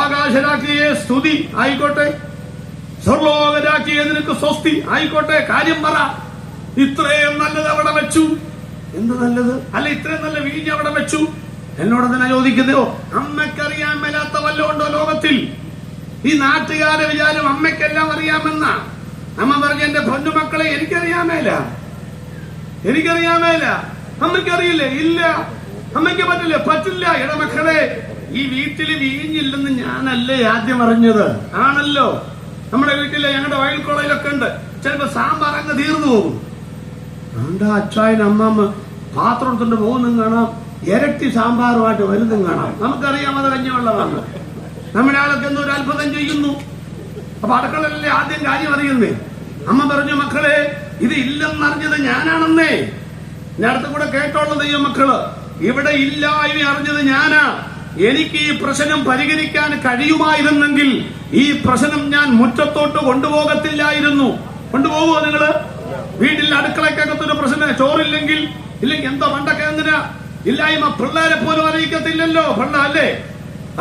ആകാശരാക്കിയേ സ്തുതി ആയിക്കോട്ടെ, സ്വർലോകരാക്കിയേ നിനക്ക് സ്വസ്തി ആയിക്കോട്ടെ. കാര്യം പറ, ഇത്രയും നല്ലത് അവിടെ വെച്ചു. എന്ത് നല്ലത്? അല്ല, ഇത്രയും നല്ല വീഞ്ഞ് അവിടെ വെച്ചു. എന്നോട് തന്നെ ചോദിക്കുന്നോ? അമ്മയ്ക്കറിയാൻ മേലാത്ത വല്ലതും ഉണ്ടോ ലോകത്തിൽ? ഈ നാട്ടുകാരെ വിചാരം അമ്മയ്ക്കെല്ലാം അറിയാമെന്ന. അമ്മ പറഞ്ഞ, എന്റെ പൊന്നുമക്കളെ എനിക്കറിയാമേല. അമ്മയ്ക്കറിയില്ലേ? ഇല്ല. അമ്മയ്ക്ക് പറ്റില്ല. പറ്റില്ല. ഇടമക്കളെ, ഈ വീട്ടിൽ വീഞ്ഞില്ലെന്ന് ഞാനല്ലേ ആദ്യം അറിഞ്ഞത്? ആണല്ലോ. നമ്മുടെ വീട്ടിലെ ഞങ്ങളുടെ വയൽക്കുളയിലൊക്കെ ഉണ്ട്. ചിലപ്പോ സാമ്പാർ അങ്ങ് തീർന്നു പോകും. ആണ്ടാ അച്ചായൻ അമ്മമ്മ പാത്രം എടുത്തുകൊണ്ട് പോകുന്നതും കാണാം, ഇരട്ടി സാമ്പാറുമായിട്ട് വരുന്നതും കാണാം. നമുക്കറിയാം അത് കഞ്ഞിവെള്ളമാണ്. നമ്മുടെ ആളൊക്കെ എന്തോ ഒരു അത്ഭുതം ചെയ്യുന്നു. അപ്പൊ അടുക്കളയിലെ ആദ്യം കാര്യം അറിയുന്നേ. അമ്മ പറഞ്ഞു, മക്കളെ ഇത് ഇല്ലെന്നറിഞ്ഞത് ഞാനാണെന്നേ. ഞാൻ അടുത്ത കൂടെ കേട്ടോളൂ മക്കള്, ഇവിടെ ഇല്ലായ്മ അറിഞ്ഞത് ഞാനാ. എനിക്ക് ഈ പ്രശ്നം പരിഹരിക്കാൻ കഴിയുമായിരുന്നെങ്കിൽ ഈ പ്രശ്നം ഞാൻ മുറ്റത്തോട്ട് കൊണ്ടുപോകത്തില്ലായിരുന്നു. കൊണ്ടുപോകുമോ നിങ്ങള്? വീട്ടിൽ അടുക്കളക്കകത്തൊരു പ്രശ്നം, ചോറില്ലെങ്കിൽ എന്താ പണ്ടൊക്കെ എന്തിനാ ഇല്ലായ്മ? പിള്ളേരെ പോലും അറിയിക്കത്തില്ലല്ലോ. പിള്ള അല്ലേ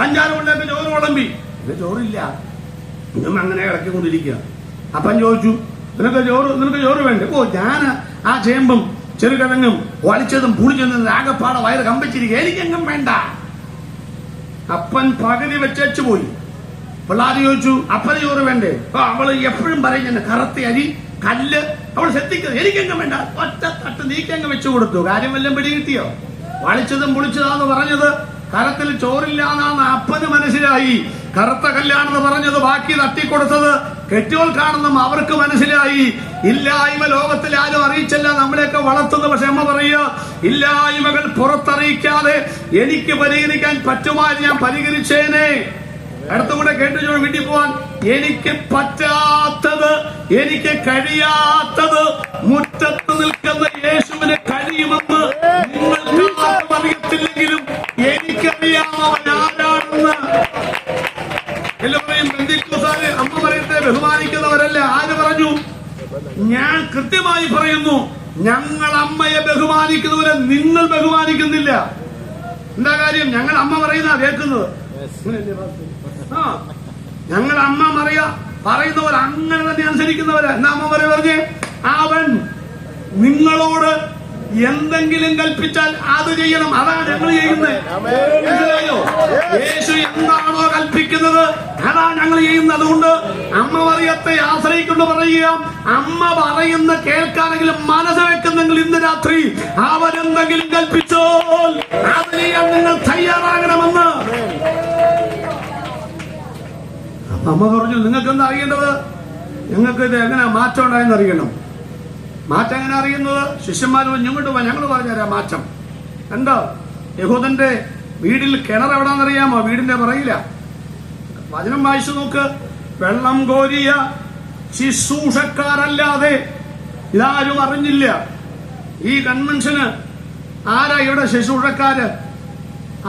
5-6 പിള്ളേർക്ക് ചോറ് വിളമ്പി, ഇത് ചോറില്ല, ഇതും അങ്ങനെ ഇളക്കിക്കൊണ്ടിരിക്കുക. അപ്പൻ ചോദിച്ചു, നിനക്ക് ചോറ് വേണ്ടേ? ഓ, ഞാൻ ആ ചേമ്പും ചെറുകിഴങ്ങും വലിച്ചതും പുളിച്ചതും ആകെപ്പാടെ വയറ് കമ്പിച്ചിരിക്കുക, എനിക്കെങ്ങും വേണ്ട. അപ്പൻ പകുതി വെച്ചു പോയി. പിള്ളേർ ചോദിച്ചു, അപ്പന് ചോറ് വേണ്ടേ? അവള് എപ്പോഴും പറയും കറുത്ത അരി കല്ല് അവൾ ശ്രദ്ധിക്കുന്നത്, എനിക്കെങ്ങും വേണ്ട. ഒറ്റ തട്ട് നീക്കങ്ങ് വെച്ചു കൊടുത്തു. കാര്യം വല്ലതും പിടികിട്ടിയോ? വളിച്ചതും പുളിച്ചതാന്ന് പറഞ്ഞത് കരത്തിൽ ചോറില്ല എന്നാണ് അപ്പന് മനസ്സിലായി. കറുത്ത കല്ലാണെന്ന് പറഞ്ഞത് ബാക്കി തട്ടിക്കൊടുത്തത് കെട്ടിയോൾക്കാണെന്നും അവർക്ക് മനസ്സിലായി. ഇല്ലായ്മ ലോകത്തിൽ ആരും അറിയിച്ചല്ല നമ്മളെയൊക്കെ വളർത്തുന്നു. പക്ഷെ അമ്മ പറയുക, ഇല്ലായ്മകൾ പുറത്തറിയിക്കാതെ എനിക്ക് പരിഹരിക്കാൻ പറ്റുമായിരുന്നു, ഞാൻ പരിഹരിച്ചേനെ. അടുത്തുകൂടെ കേട്ടു വീട്ടിൽ പോവാൻ. എനിക്ക് പറ്റാത്തത്, എനിക്ക് കഴിയാത്തത് മുറ്റത്ത് നിൽക്കുന്ന യേശുവിന് കഴിയുമെന്ന് നിങ്ങൾക്ക് അറിയത്തില്ലെങ്കിലും എനിക്കറിയാമവൻ ആരാണെന്ന്. എല്ലാവരെയും ബന്ധിക്കുസാല് അമ്മ പറയട്ടെ, ബഹുമാനിക്കുന്നവരല്ല. ആര് പറഞ്ഞു? ഞാൻ കൃത്യമായി പറയുന്നു, ഞങ്ങൾ അമ്മയെ ബഹുമാനിക്കുന്നവരെ നിങ്ങൾ ബഹുമാനിക്കുന്നില്ല. എന്താ കാര്യം? ഞങ്ങൾ അമ്മ പറയുന്ന കേൾക്കുന്നത്. ഞങ്ങൾ അമ്മ പറയുന്നവർ അങ്ങനെ തന്നെ അനുസരിക്കുന്നവരാ. എന്നാ അമ്മ പറഞ്ഞേ, അവൻ നിങ്ങളോട് എന്തെങ്കിലും കൽപ്പിച്ചാൽ അത് ചെയ്യണം. അതാണ് ഞങ്ങൾ ചെയ്യുന്നത്. മനസ്സിലായോ? യേശു എന്താണോ കൽപ്പിക്കുന്നത് അതാണ് ഞങ്ങൾ ചെയ്യുന്നത്. അതുകൊണ്ട് അമ്മ പറയത്തെ ആശ്രയിക്കൊണ്ട് പറയുക, അമ്മ പറയുന്ന കേൾക്കാനെങ്കിലും മനസ്സ് വെക്കുന്നെങ്കിൽ ഇന്ന് രാത്രി അവരെന്തെങ്കിലും കൽപ്പിച്ചോൾ അത് ചെയ്യാൻ നിങ്ങൾ തയ്യാറാകണമെന്ന് അമ്മ പറഞ്ഞു. നിങ്ങൾക്ക് എന്താ അറിയേണ്ടത്? ഞങ്ങൾക്ക് ഇത് എങ്ങനെ മാറ്റം ഉണ്ടായെന്ന് അറിയണം. മാറ്റം എങ്ങനെ അറിയുന്നത്? ശിഷ്യന്മാർ ഇങ്ങോട്ട് പോവാ, ഞങ്ങൾ പറഞ്ഞുതരാം മാറ്റം. കണ്ടോ, യഹൂദന്റെ വീട്ടിൽ കിണർ എവിടാന്നറിയാമോ? വീടിന്റെ പറയില്ല. വചനം വായിച്ചു നോക്ക്. വെള്ളം കോരിയ ശുശ്രൂഷക്കാരല്ലാതെ ഇതാരും അറിഞ്ഞില്ല. ഈ കൺവെൻഷന് ആരാ ഇവിടെ ശുശ്രൂഷക്കാര്?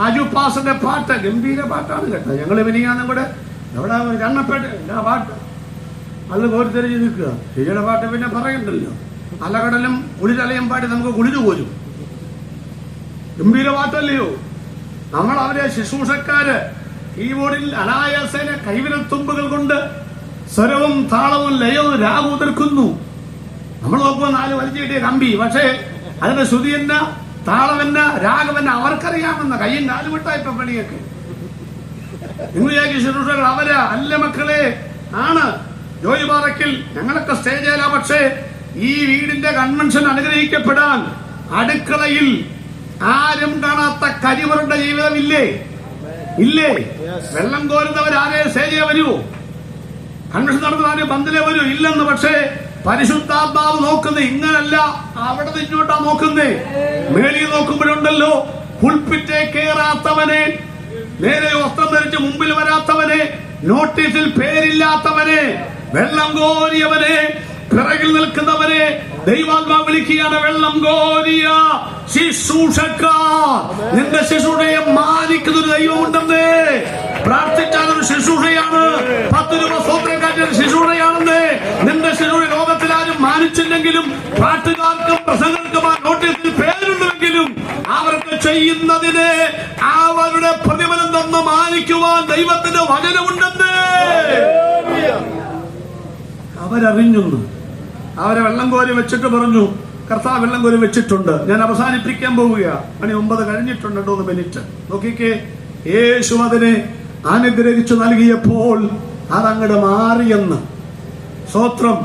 അജുപ്പാസന്റെ പാട്ട് ഗംഭീര പാട്ടാണ് കേട്ടോ. ഞങ്ങൾ വിനിയാന്നും കൂടെ എവിടെ കണ്ണപ്പേട്ട ആ പാട്ട് അല്ല കോരിത്തെരിഞ്ഞ് നിൽക്കുക. ശരിയുടെ പാട്ട് പിന്നെ പറയണ്ടല്ലോ. അലകടലും കുളിരലയും പാടി നമുക്ക് കുളിരു പോരും. ഗംഭീര പാട്ടല്ലയോ? നമ്മൾ അവരെ ശുശ്രൂഷക്കാര് കീബോർഡിൽ അനായാസേന കൈവിരത്തുമ്പുകൾ കൊണ്ട് സ്വരവും താളവും ലയവും രാഗവും തീർക്കുന്നു. നമ്മൾ നോക്കുമ്പോൾ 4 വലിച്ചു കിട്ടിയ കമ്പി, പക്ഷേ അതിന്റെ ശ്രുതി എന്ന താളമെന്ന രാഗമെന്ന അവർക്കറിയാമെന്ന കയ്യും കാലും വിട്ടാ ഇപ്പൊ പണിയൊക്കെ. നിങ്ങൾ ശുശ്രൂഷകൾ അവരാ അല്ല മക്കളെ, ആണ്. ജോയി പാറയ്ക്കൽ ഞങ്ങളൊക്കെ സ്റ്റേജിലാ. പക്ഷേ ഈ വീടിന്റെ കൺവെൻഷൻ അനുഗ്രഹിക്കപ്പെടാൻ അടുക്കളയിൽ ആരും കാണാത്ത കരിവറുടെ ജീവിതമില്ലേ? ഇല്ലേ? വെള്ളം കോരുന്നവരാരെ സ്റ്റേജിലെ വരൂ? കൺവെൻഷൻ നടത്തുന്നവരെ പന്തിലെ വരൂ? ഇല്ലെന്ന്. പക്ഷേ പരിശുദ്ധാത്മാവ് നോക്കുന്നത് ഇങ്ങനല്ല, അവിടെ ഇങ്ങോട്ടാ നോക്കുന്നേ. മേളിൽ നോക്കുമ്പോഴുണ്ടല്ലോ, പുൽപ്പിറ്റേ കേറാത്തവനെ, നേരെ വസ്ത്രം ധരിച്ച് മുമ്പിൽ വരാത്തവനെ, നോട്ടീസിൽ പേരില്ലാത്തവനെ, വെള്ളം കോരിയവനെ, പിറകിൽ നിൽക്കുന്നവരെ ദൈവാത്മാവ് വിളിക്കുകയാണ്. വെള്ളം കോരിയ ശുശ്രൂഷക്കാർ, നിന്റെ ശുശ്രൂഷയെ മാനിക്കുന്ന ഒരു ദൈവമുണ്ടെന്നേ. പ്രാർത്ഥിച്ചാൽ ഒരു ശുശ്രൂഷയാണ്. 10 രൂപ സ്വന്തം കാറ്റിയ ശുശ്രൂഷയാണെന്നേ. നിന്റെ ശുശ്രൂഷ ലോകത്തിൽ ആരും മാനിച്ചില്ലെങ്കിലും പാട്ടുകാർക്കും പ്രസംഗർക്കും ആ നോട്ടീസിൽ പേരുണ്ടെങ്കിലും അവർക്ക് ചെയ്യുന്നതിന് അവരുടെ പ്രതിഫലം തന്ന് മാനിക്കുവാൻ ദൈവത്തിന്റെ വചനമുണ്ടെന്നേ. അവരറിഞ്ഞൊന്നു. അവരെ വെള്ളം കോരി വെച്ചിട്ട് പറഞ്ഞു, കർത്താവ് വെള്ളം കോരി വെച്ചിട്ടുണ്ട്, ഞാൻ അവസാനിപ്പിക്കാൻ പോവുക. മണി 9 കഴിഞ്ഞിട്ടുണ്ട്. 2 മിനിറ്റ് നോക്കിക്കേ. യേശു അതിനെ അനുഗ്രഹിച്ചു നൽകിയപ്പോൾ അതങ്ങട് മാറിയെന്ന്. സ്തോത്രം.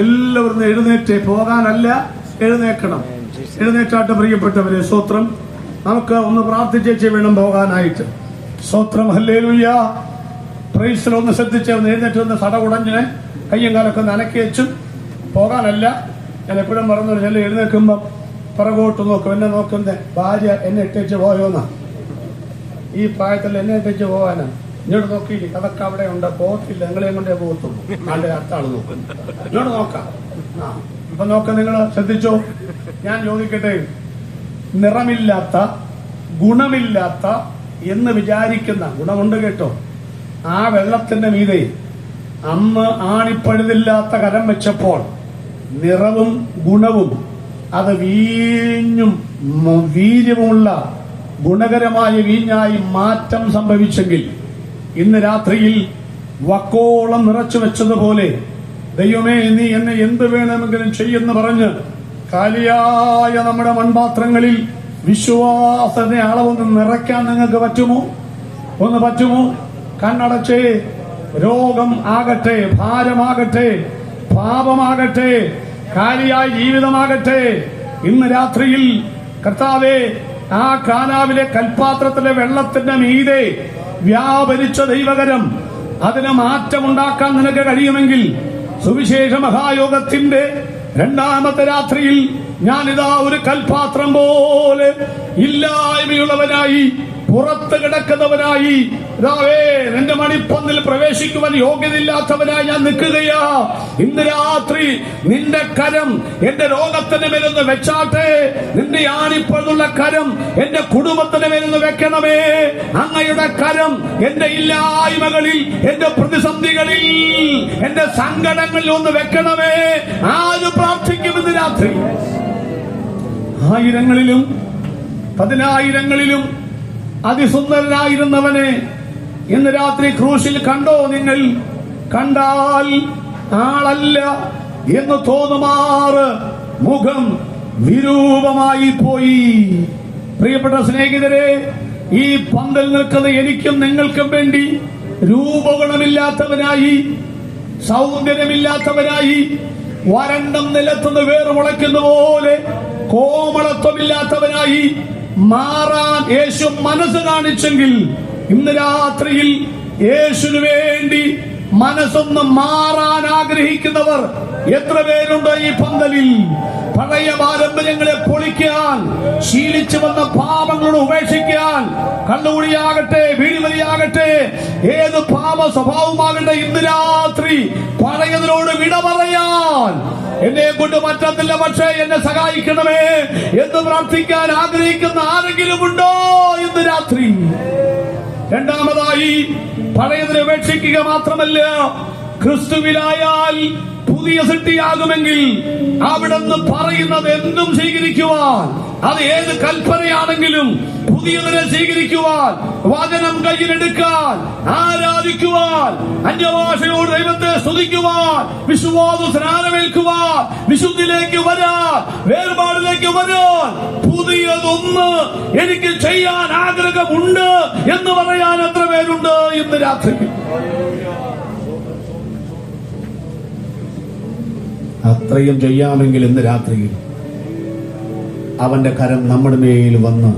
എല്ലാവരും എഴുന്നേറ്റേ, പോകാനല്ല, എഴുന്നേക്കണം. എഴുന്നേറ്റാട്ട് പ്രിയപ്പെട്ടവരെ. സ്തോത്രം. നമുക്ക് ഒന്ന് പ്രാർത്ഥിച്ചേച്ച് വേണം പോകാനായിട്ട്. സ്തോത്രം, ഹല്ലേലൂയ, പ്രൈസ്. ഒന്ന് ശ്രദ്ധിച്ച് എഴുന്നേറ്റ് ഒന്ന് സടകുടഞ്ഞ് കയ്യും കാലൊക്കെ ഒന്ന് അനക്കി വെച്ചും പോകാനല്ല. ഞാൻ എപ്പോഴും പറഞ്ഞു, ചില എഴുന്നേൽക്കുമ്പം പിറകോട്ട് നോക്കും. എന്നെ നോക്കുന്നേ ഭാര്യ എന്നെ ഇട്ടേച്ച് പോയോന്നാ. ഈ പ്രായത്തിൽ എന്നെ ഇട്ടേച്ച് പോകാനാ? ഇങ്ങോട്ട് നോക്കി, അതൊക്കെ അവിടെ ഉണ്ട്, പോകത്തില്ല, നിങ്ങളെയും കൊണ്ടേ പോകത്തുള്ളൂ. ആളുടെ അടുത്താള് നോക്കും, ഇങ്ങോട്ട് നോക്കാം. അപ്പൊ നോക്ക, നിങ്ങൾ ശ്രദ്ധിച്ചോ. ഞാൻ ചോദിക്കട്ടെ, നിറമില്ലാത്ത, ഗുണമില്ലാത്ത എന്ന് വിചാരിക്കുന്ന, ഗുണമുണ്ട് കേട്ടോ, ആ വെള്ളത്തിന്റെ മീതെ അമ്മ ആണിപ്പഴുതില്ലാത്ത കരം വെച്ചപ്പോൾ നിറവും ഗുണവും അത് വീഞ്ഞും വീര്യമുള്ള ഗുണകരമായ വീഞ്ഞായി മാറ്റം സംഭവിച്ചെങ്കിൽ ഇന്ന് രാത്രിയിൽ വക്കോളം നിറച്ചു വെച്ചതുപോലെ ദൈവമേ നീ എന്നെ എന്ത് വേണമെങ്കിലും ചെയ്യുമെന്ന് പറഞ്ഞ് കാലിയായ നമ്മുടെ മൺപാത്രങ്ങളിൽ വിശ്വാസത്തെ അളവൊന്ന് നിറയ്ക്കാൻ നിങ്ങൾക്ക് പറ്റുമോ? ഒന്ന് പറ്റുമോ? കണ്ണടച്ചേ. രോഗം ആകട്ടെ, ഭാരമാകട്ടെ, പാപമാകട്ടെ, കാലിയായ ജീവിതമാകട്ടെ, ഇന്ന് രാത്രിയിൽ കർത്താവേ ആ കാനാവിലെ കൽപാത്രത്തിലെ വെള്ളത്തിന്റെ മീതെ വ്യാപരിച്ച ദൈവകരം, അതിന് മാറ്റമുണ്ടാക്കാൻ നിനക്ക് കഴിയുമെങ്കിൽ സുവിശേഷ മഹായോഗത്തിന്റെ രണ്ടാമത്തെ രാത്രിയിൽ ഞാനിതാ ഒരു കൽപാത്രം പോലെ ഇല്ലായ്മയുള്ളവനായി, പുറത്ത് കിടക്കുന്നവനായി, നിന്റെ മണിപ്പന്തിൽ പ്രവേശിക്കുവാൻ യോഗ്യതയില്ലാത്തവനായി ഞാൻ നിൽക്കുകയാ. ഇന്ന് രാത്രി നിന്റെ കരം എന്റെ രോഗത്തിന്റെ മേലൊന്ന് വെച്ചാട്ടെ. നിന്റെ ആണിപ്പോഴുള്ള കരം എന്റെ കുടുംബത്തിന്റെ മേലൊന്ന് വെക്കണമേ. അങ്ങയുടെ കരം എന്റെ ഇല്ലായ്മകളിൽ, എന്റെ പ്രതിസന്ധികളിൽ, എന്റെ സങ്കടങ്ങളിൽ ഒന്ന് വെക്കണമേ. ആര് പ്രാർത്ഥിക്കും ഇന്ന് രാത്രി? ആയിരങ്ങളിലും പതിനായിരങ്ങളിലും അതിസുന്ദരനായിരുന്നവനെ ഇന്ന് രാത്രി ക്രൂശിൽ കണ്ടോ നിങ്ങൾ? കണ്ടാൽ ആളല്ല എന്ന് തോന്നുമാറ് മുഖം വിരൂപമായി പോയി. പ്രിയപ്പെട്ട സ്നേഹിതരെ, ഈ പന്തൽ നിൽക്കുന്ന എനിക്കും നിങ്ങൾക്കും വേണ്ടി രൂപഗുണമില്ലാത്തവനായി, സൗന്ദര്യമില്ലാത്തവനായി, വരണ്ടം നിലത്തുനിന്ന് വേറ് മുളയ്ക്കുന്ന പോലെ കോമളത്വമില്ലാത്തവനായി മാറാൻ യേശു മനസ്സ് കാണിച്ചെങ്കിൽ ഇന്ന് രാത്രിയിൽ യേശുവിന് വേണ്ടി മനസ്സൊന്ന് മാറാൻ ആഗ്രഹിക്കുന്നവർ എത്ര പേരുണ്ട് ഈ പന്തലിൽ? പഴയ പാരമ്പര്യങ്ങളെ പൊളിക്കാൻ, ശീലിച്ചു വന്ന പാപങ്ങളോട് ഉപേക്ഷിക്കാൻ, കണ്ണുകുടിയാകട്ടെ, വീടിവലിയാകട്ടെ, ഏത് പാപ സ്വഭാവമാകട്ടെ, ഇന്ന് രാത്രി പഴയതിനോട് വിട പറയാൻ എന്നെ കൊണ്ട് പറ്റത്തില്ല, പക്ഷേ എന്നെ സഹായിക്കണമേ എന്ന് പ്രാർത്ഥിക്കാൻ ആഗ്രഹിക്കുന്ന ആരെങ്കിലും ഉണ്ടോ ഇന്ന് രാത്രി? രണ്ടാമതായി, പഴയതിനെ ഉപേക്ഷിക്കുക മാത്രമല്ല, ക്രിസ്തുവിലായാൽ പുതിയ സൃഷ്ടിയാകുമെങ്കിൽ അവിടുന്ന് പറയുന്നത് എന്തും സ്വീകരിക്കുവാൻ, അത് ഏത് കൽപ്പനയാണെങ്കിലും പുതിയതിനെ സ്വീകരിക്കുവാൻ, വചനം കയ്യിലെടുക്കാൻ, ആരാധിക്കുവാൻ, അന്യഭാഷയോട് ദൈവത്തെ സ്തുതിക്കുവാൻ, വിശ്വാസ സ്നാനമേൽക്കുവാൻ, വിശുദ്ധിയിലേക്ക് വരാൻ, വേർപാടിലേക്ക് വരാൻ, പുതിയതൊന്ന് എനിക്ക് ചെയ്യാൻ ആഗ്രഹമുണ്ട് എന്ന് പറയാൻ എത്ര പേരുണ്ട് ഇന്ന് രാത്രി? അത്രയും ചെയ്യാമെങ്കിൽ ഇന്ന് രാത്രിയിൽ അവന്റെ കരം നമ്മുടെ മേൽ വന്ന്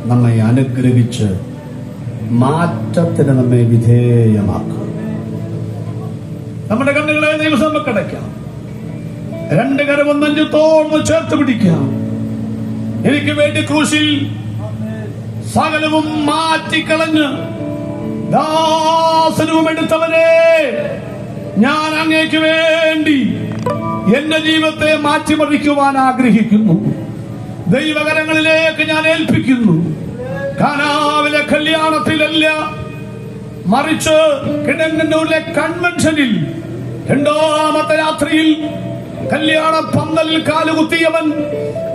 നമ്മെ അനുഗ്രഹിച്ച് മാറ്റത്തിന് നമ്മെ വിധേയമാക്കും. നമ്മുടെ കണ്ണുകളെ ദിവസം കടയ്ക്കാം, രണ്ട് കരവും നെഞ്ചത്തോട് ചേർത്ത് പിടിക്കാം. എനിക്ക് വേണ്ടി ക്രൂശിൽ സകലവും മാറ്റിക്കളഞ്ഞ് ദാസനവും എടുത്തവനെ, ഞാൻ അങ്ങേക്ക് വേണ്ടി എന്റെ ജീവിതത്തെ മാറ്റിമറിക്കുവാൻ ആഗ്രഹിക്കുന്നു. ദൈവകരങ്ങളിലേക്ക് ഞാൻ ഏൽപ്പിക്കുന്നു. കാനാവിലെ കല്യാണത്തിലല്ല, മറിച്ച് കിടങ്ങന്നൂരിലെ കൺവെൻഷനിൽ രണ്ടാമത്തെ രാത്രിയിൽ കല്യാണ പന്തലിൽ കാലുകുത്തിയവൻ,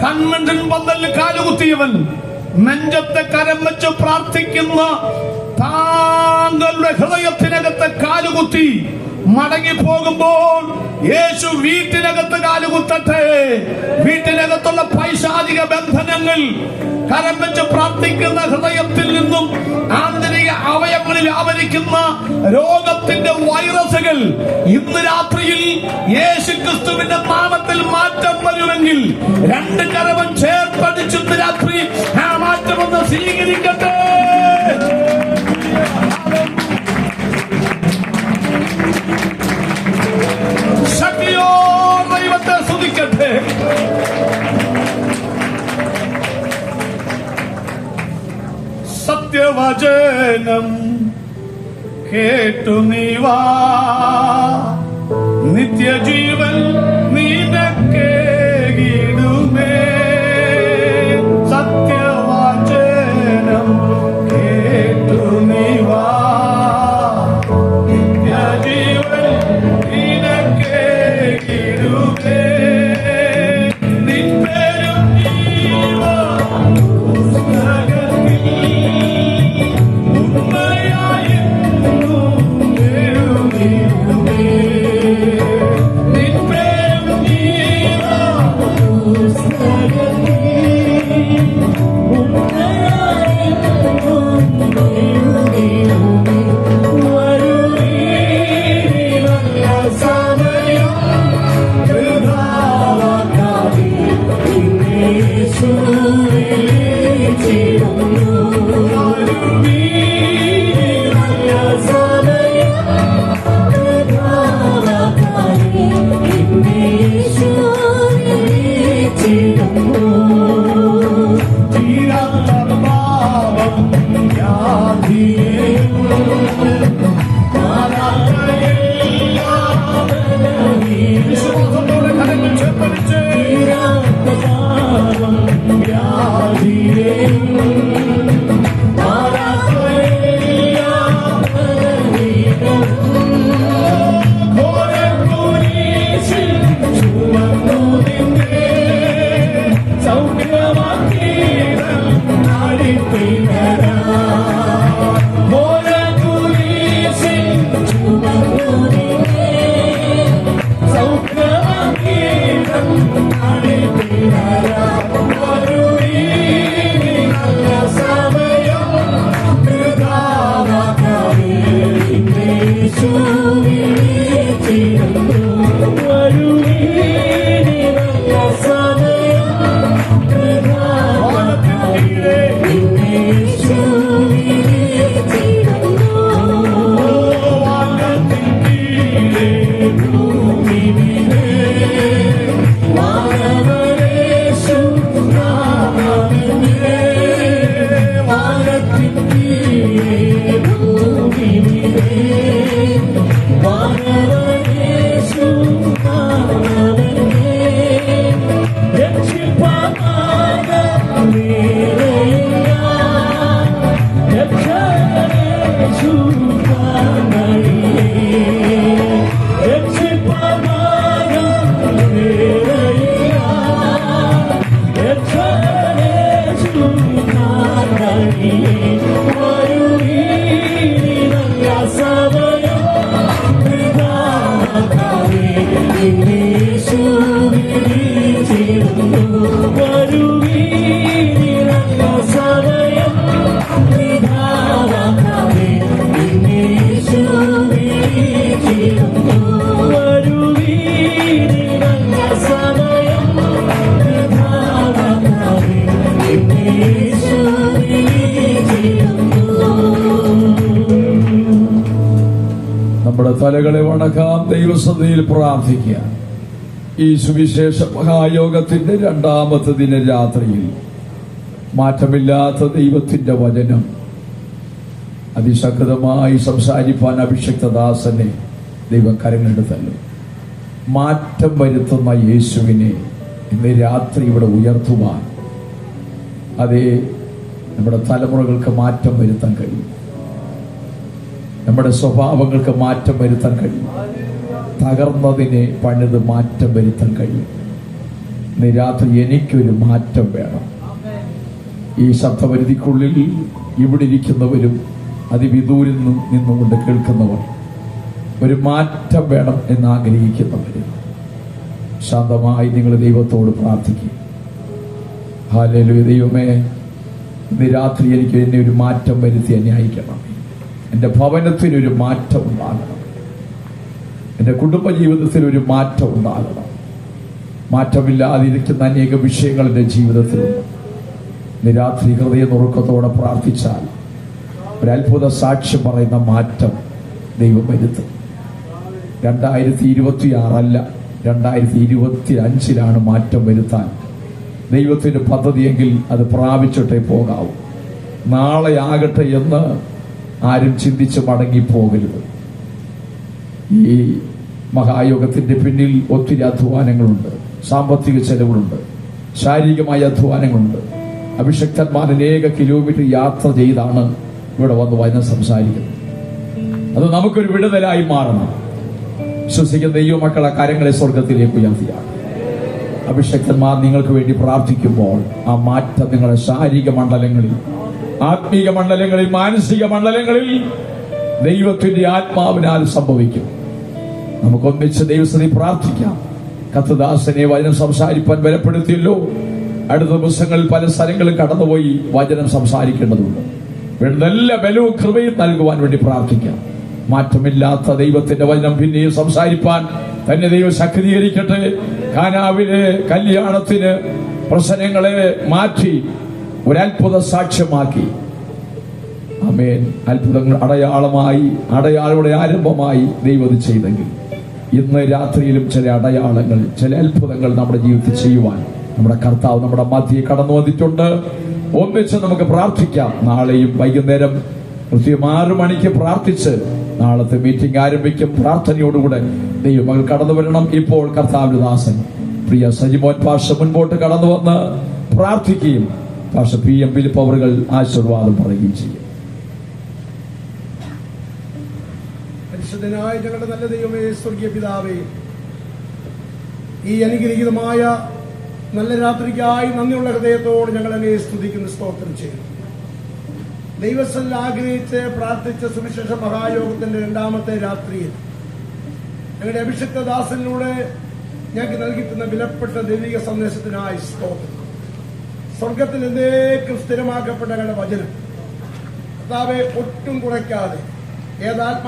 കൺവെൻഷൻ പന്തലിൽ കാലുകുത്തിയവൻ, നെഞ്ചത്തെ കരം വെച്ച് പ്രാർത്ഥിക്കുന്ന താങ്കളുടെ ഹൃദയത്തിനകത്ത് കാലുകുത്തി മടങ്ങി പോകുമ്പോൾ യേശു വീട്ടിനകത്ത് കാലുകുത്തട്ടെ. വീട്ടിനകത്തുള്ള പൈശാചിക ബന്ധനങ്ങൾ കരം വെച്ച് പ്രാർത്ഥിക്കുന്ന ഹൃദയത്തിൽ നിന്നും ആന്തരിക അവയവങ്ങളിൽ ആവരിക്കുന്ന രോഗത്തിന്റെ വൈറസുകൾ ഇന്ന് രാത്രിയിൽ യേശുക്രിസ്തുവിന്റെ നാമത്തിൽ മാറ്റം വരുമെങ്കിൽ രണ്ട് കരവും ചേർത്തടിച്ച് ഇന്ന് രാത്രി ആ മാറ്റമൊന്ന് സ്വീകരിക്കട്ടെ. ശക്തിയോ ദൈവത്തെ സ്തുതിക്കട്ടെ. സത്യവചനം കേട്ടു നീ വാ, നിത്യജീവൻ നിനക്കേകിടുമേ. സത്യവചനം കേട്ടു നീ വാ, നിത്യജീവൻ നിനക്കേകിടുമേ. നിന്റെയും നമ്മുടെ തലകളെ വണക്കാം, ദൈവസന്നിധിയിൽ പ്രാർത്ഥിക്കുക. ഈ സുവിശേഷ മഹായോഗത്തിന്റെ രണ്ടാമത്തെ ദിന രാത്രിയിൽ മാറ്റമില്ലാത്ത ദൈവത്തിന്റെ വചനം അതിശക്തമായി സംസാരിപ്പാൻ അഭിഷിക്തദാസനെ ദൈവം കരങ്ങളെടുത്തല്ലോ. മാറ്റം വരുത്തുന്ന യേശുവിനെ ഇന്ന് രാത്രി ഇവിടെ ഉയർത്തുവാൻ അതേ നമ്മുടെ തലമുറകൾക്ക് മാറ്റം വരുത്താൻ കഴിയും. നമ്മുടെ സ്വഭാവങ്ങൾക്ക് മാറ്റം വരുത്താൻ കഴിയും. തകർന്നതിനെ പണിത് മാറ്റം വരുത്താൻ കഴിയും. ഇന്ന് രാത്രി എനിക്കൊരു മാറ്റം വേണം. ഈ ശബ്ദപരിധിക്കുള്ളിൽ ഇവിടെ ഇരിക്കുന്നവരും അതിവിദൂരിൽ നിന്നുകൊണ്ട് കേൾക്കുന്നവർ ഒരു മാറ്റം വേണം എന്ന് ആഗ്രഹിക്കുന്നവരും ശാന്തമായി നിങ്ങൾ ദൈവത്തോട് പ്രാർത്ഥിക്കുക. ഹല്ലേലൂയ. ദൈവമേ, ഇന്ന് രാത്രി എനിക്ക് എന്നെ ഒരു മാറ്റം വരുത്തി എന്നെ അയക്കണം. എൻ്റെ ഭവനത്തിനൊരു മാറ്റം ഉണ്ടാകണം. എൻ്റെ കുടുംബജീവിതത്തിൽ ഒരു മാറ്റം ഉണ്ടാകണം. മാറ്റമില്ലാതിരിക്കുന്ന അനേക വിഷയങ്ങൾ എൻ്റെ ജീവിതത്തിലുണ്ട്. ഇന്ന് രാത്രി ഹൃദയ നുറുക്കത്തോടെ പ്രാർത്ഥിച്ചാൽ ഒരു അത്ഭുത സാക്ഷ്യം പറയുന്ന മാറ്റം ദൈവം വരുത്തും. 2026 അല്ല, 2025 മാറ്റം വരുത്താൻ ദൈവത്തിന്റെ പദ്ധതിയെങ്കിൽ അത് പ്രാപിച്ചിട്ടേ പോകാവൂ. നാളെ ആകട്ടെ എന്ന് ആരും ചിന്തിച്ച് മടങ്ങിപ്പോകരുത്. ഈ മഹായോഗത്തിന്റെ പിന്നിൽ ഒത്തിരി അധ്വാനങ്ങളുണ്ട്, സാമ്പത്തിക ചെലവുകളുണ്ട്, ശാരീരികമായ അധ്വാനങ്ങളുണ്ട്. അഭിഷക്തന്മാർ അനേക കിലോമീറ്റർ യാത്ര ചെയ്താണ് ഇവിടെ വന്ന് വചനം സംസാരിക്കുന്നത്. അത് നമുക്കൊരു വിടുതലായി മാറണം. വിശ്വസിക്കുന്ന ദൈവമക്കൾ ആ കാര്യങ്ങളെ സ്വർഗത്തിലേക്ക് ഉയർത്തിയാണ്. അഭിഷക്തന്മാർ നിങ്ങൾക്ക് വേണ്ടി പ്രാർത്ഥിക്കുമ്പോൾ ആ മാറ്റം നിങ്ങളുടെ ശാരീരിക മണ്ഡലങ്ങളിൽ, ആത്മീക മണ്ഡലങ്ങളിൽ, മാനസിക മണ്ഡലങ്ങളിൽ ദൈവത്തിന്റെ ആത്മാവിനാൽ സംഭവിക്കും. നമുക്കൊന്നിച്ച് ദൈവസ്ഥിതി പ്രാർത്ഥിക്കാം. കർത്തദാസനെ വചനം സംസാരിപ്പാൻ ബലപ്പെടുത്തിയല്ലോ. അടുത്ത ദിവസങ്ങളിൽ പല സ്ഥലങ്ങളിൽ കടന്നുപോയി വചനം സംസാരിക്കേണ്ടതുണ്ട്. നല്ല ബലവും കൃപയും നൽകുവാൻ വേണ്ടി പ്രാർത്ഥിക്കാം. മാറ്റമില്ലാത്ത ദൈവത്തിന്റെ വചനം പിന്നെയും സംസാരിപ്പാൻ തന്നെ ദൈവം ശക്തീകരിക്കട്ടെ. കാനാവിലെ കല്യാണത്തിന് പ്രശ്നങ്ങളെ മാറ്റി ഒരത്ഭുത സാക്ഷ്യമാക്കി. ആമേൻ. അത്ഭുതങ്ങൾ അടയാളങ്ങളുടെ ആരംഭമായി ദൈവം ചെയ്തെങ്കിൽ ഇന്ന് രാത്രിയിലും ചില അടയാളങ്ങൾ, ചില അത്ഭുതങ്ങൾ നമ്മുടെ ജീവിതത്തിൽ ചെയ്യുവാൻ നമ്മുടെ കർത്താവ് നമ്മുടെ മധ്യയെ കടന്നു വന്നിട്ടുണ്ട്. ഒന്നിച്ച് നമുക്ക് പ്രാർത്ഥിക്കാം. നാളെയും വൈകുന്നേരം കൃത്യം 6 മണിക്ക് പ്രാർത്ഥിച്ച് നാളത്തെ മീറ്റിംഗ് ആരംഭിക്കും. പ്രാർത്ഥനയോടുകൂടെ ദൈവമകൾ കടന്നു വരണം. ഇപ്പോൾ കർത്താവിന്റെ ദാസൻ പ്രിയ സജിമോൻ പാഷ മുൻപോട്ട് കടന്നു വന്ന് പ്രാർത്ഥിക്കുകയും പാഷ PM ഫിലിപ്പ് അവറുകൾ ആശീർവാദം പറയുകയും ചെയ്യും. പരിശുദ്ധനായ ഞങ്ങളുടെ നല്ല ദൈവമേ, സ്വർഗീയ പിതാവേ, ഈ അനുഗ്രഹീതമായ നല്ല രാത്രിക്കായി നന്ദിയുള്ള ഹൃദയത്തോട് ഞങ്ങൾ അങ്ങയെ സ്തുതിക്കുന്നു, സ്തോത്രം ചെയ്യുന്നു. ദൈവസ്ഥലിൽ ആഗ്രഹിച്ച് പ്രാർത്ഥിച്ച സുവിശേഷ മഹായോഗത്തിന്റെ 2ാമത്തെ രാത്രിയിൽ ഞങ്ങളുടെ അഭിഷിക്ത ദാസനിലൂടെ ഞങ്ങൾക്ക് നൽകിയിട്ടുന്ന വിലപ്പെട്ട ദൈവിക സന്ദേശത്തിനായി സ്തോത്രം. സ്വർഗത്തിൽ എന്നേക്കും സ്ഥിരമാക്കപ്പെട്ട ഞങ്ങളുടെ വചനം കർത്താവെ ഒട്ടും കുറയ്ക്കാതെ ഏതാത്മ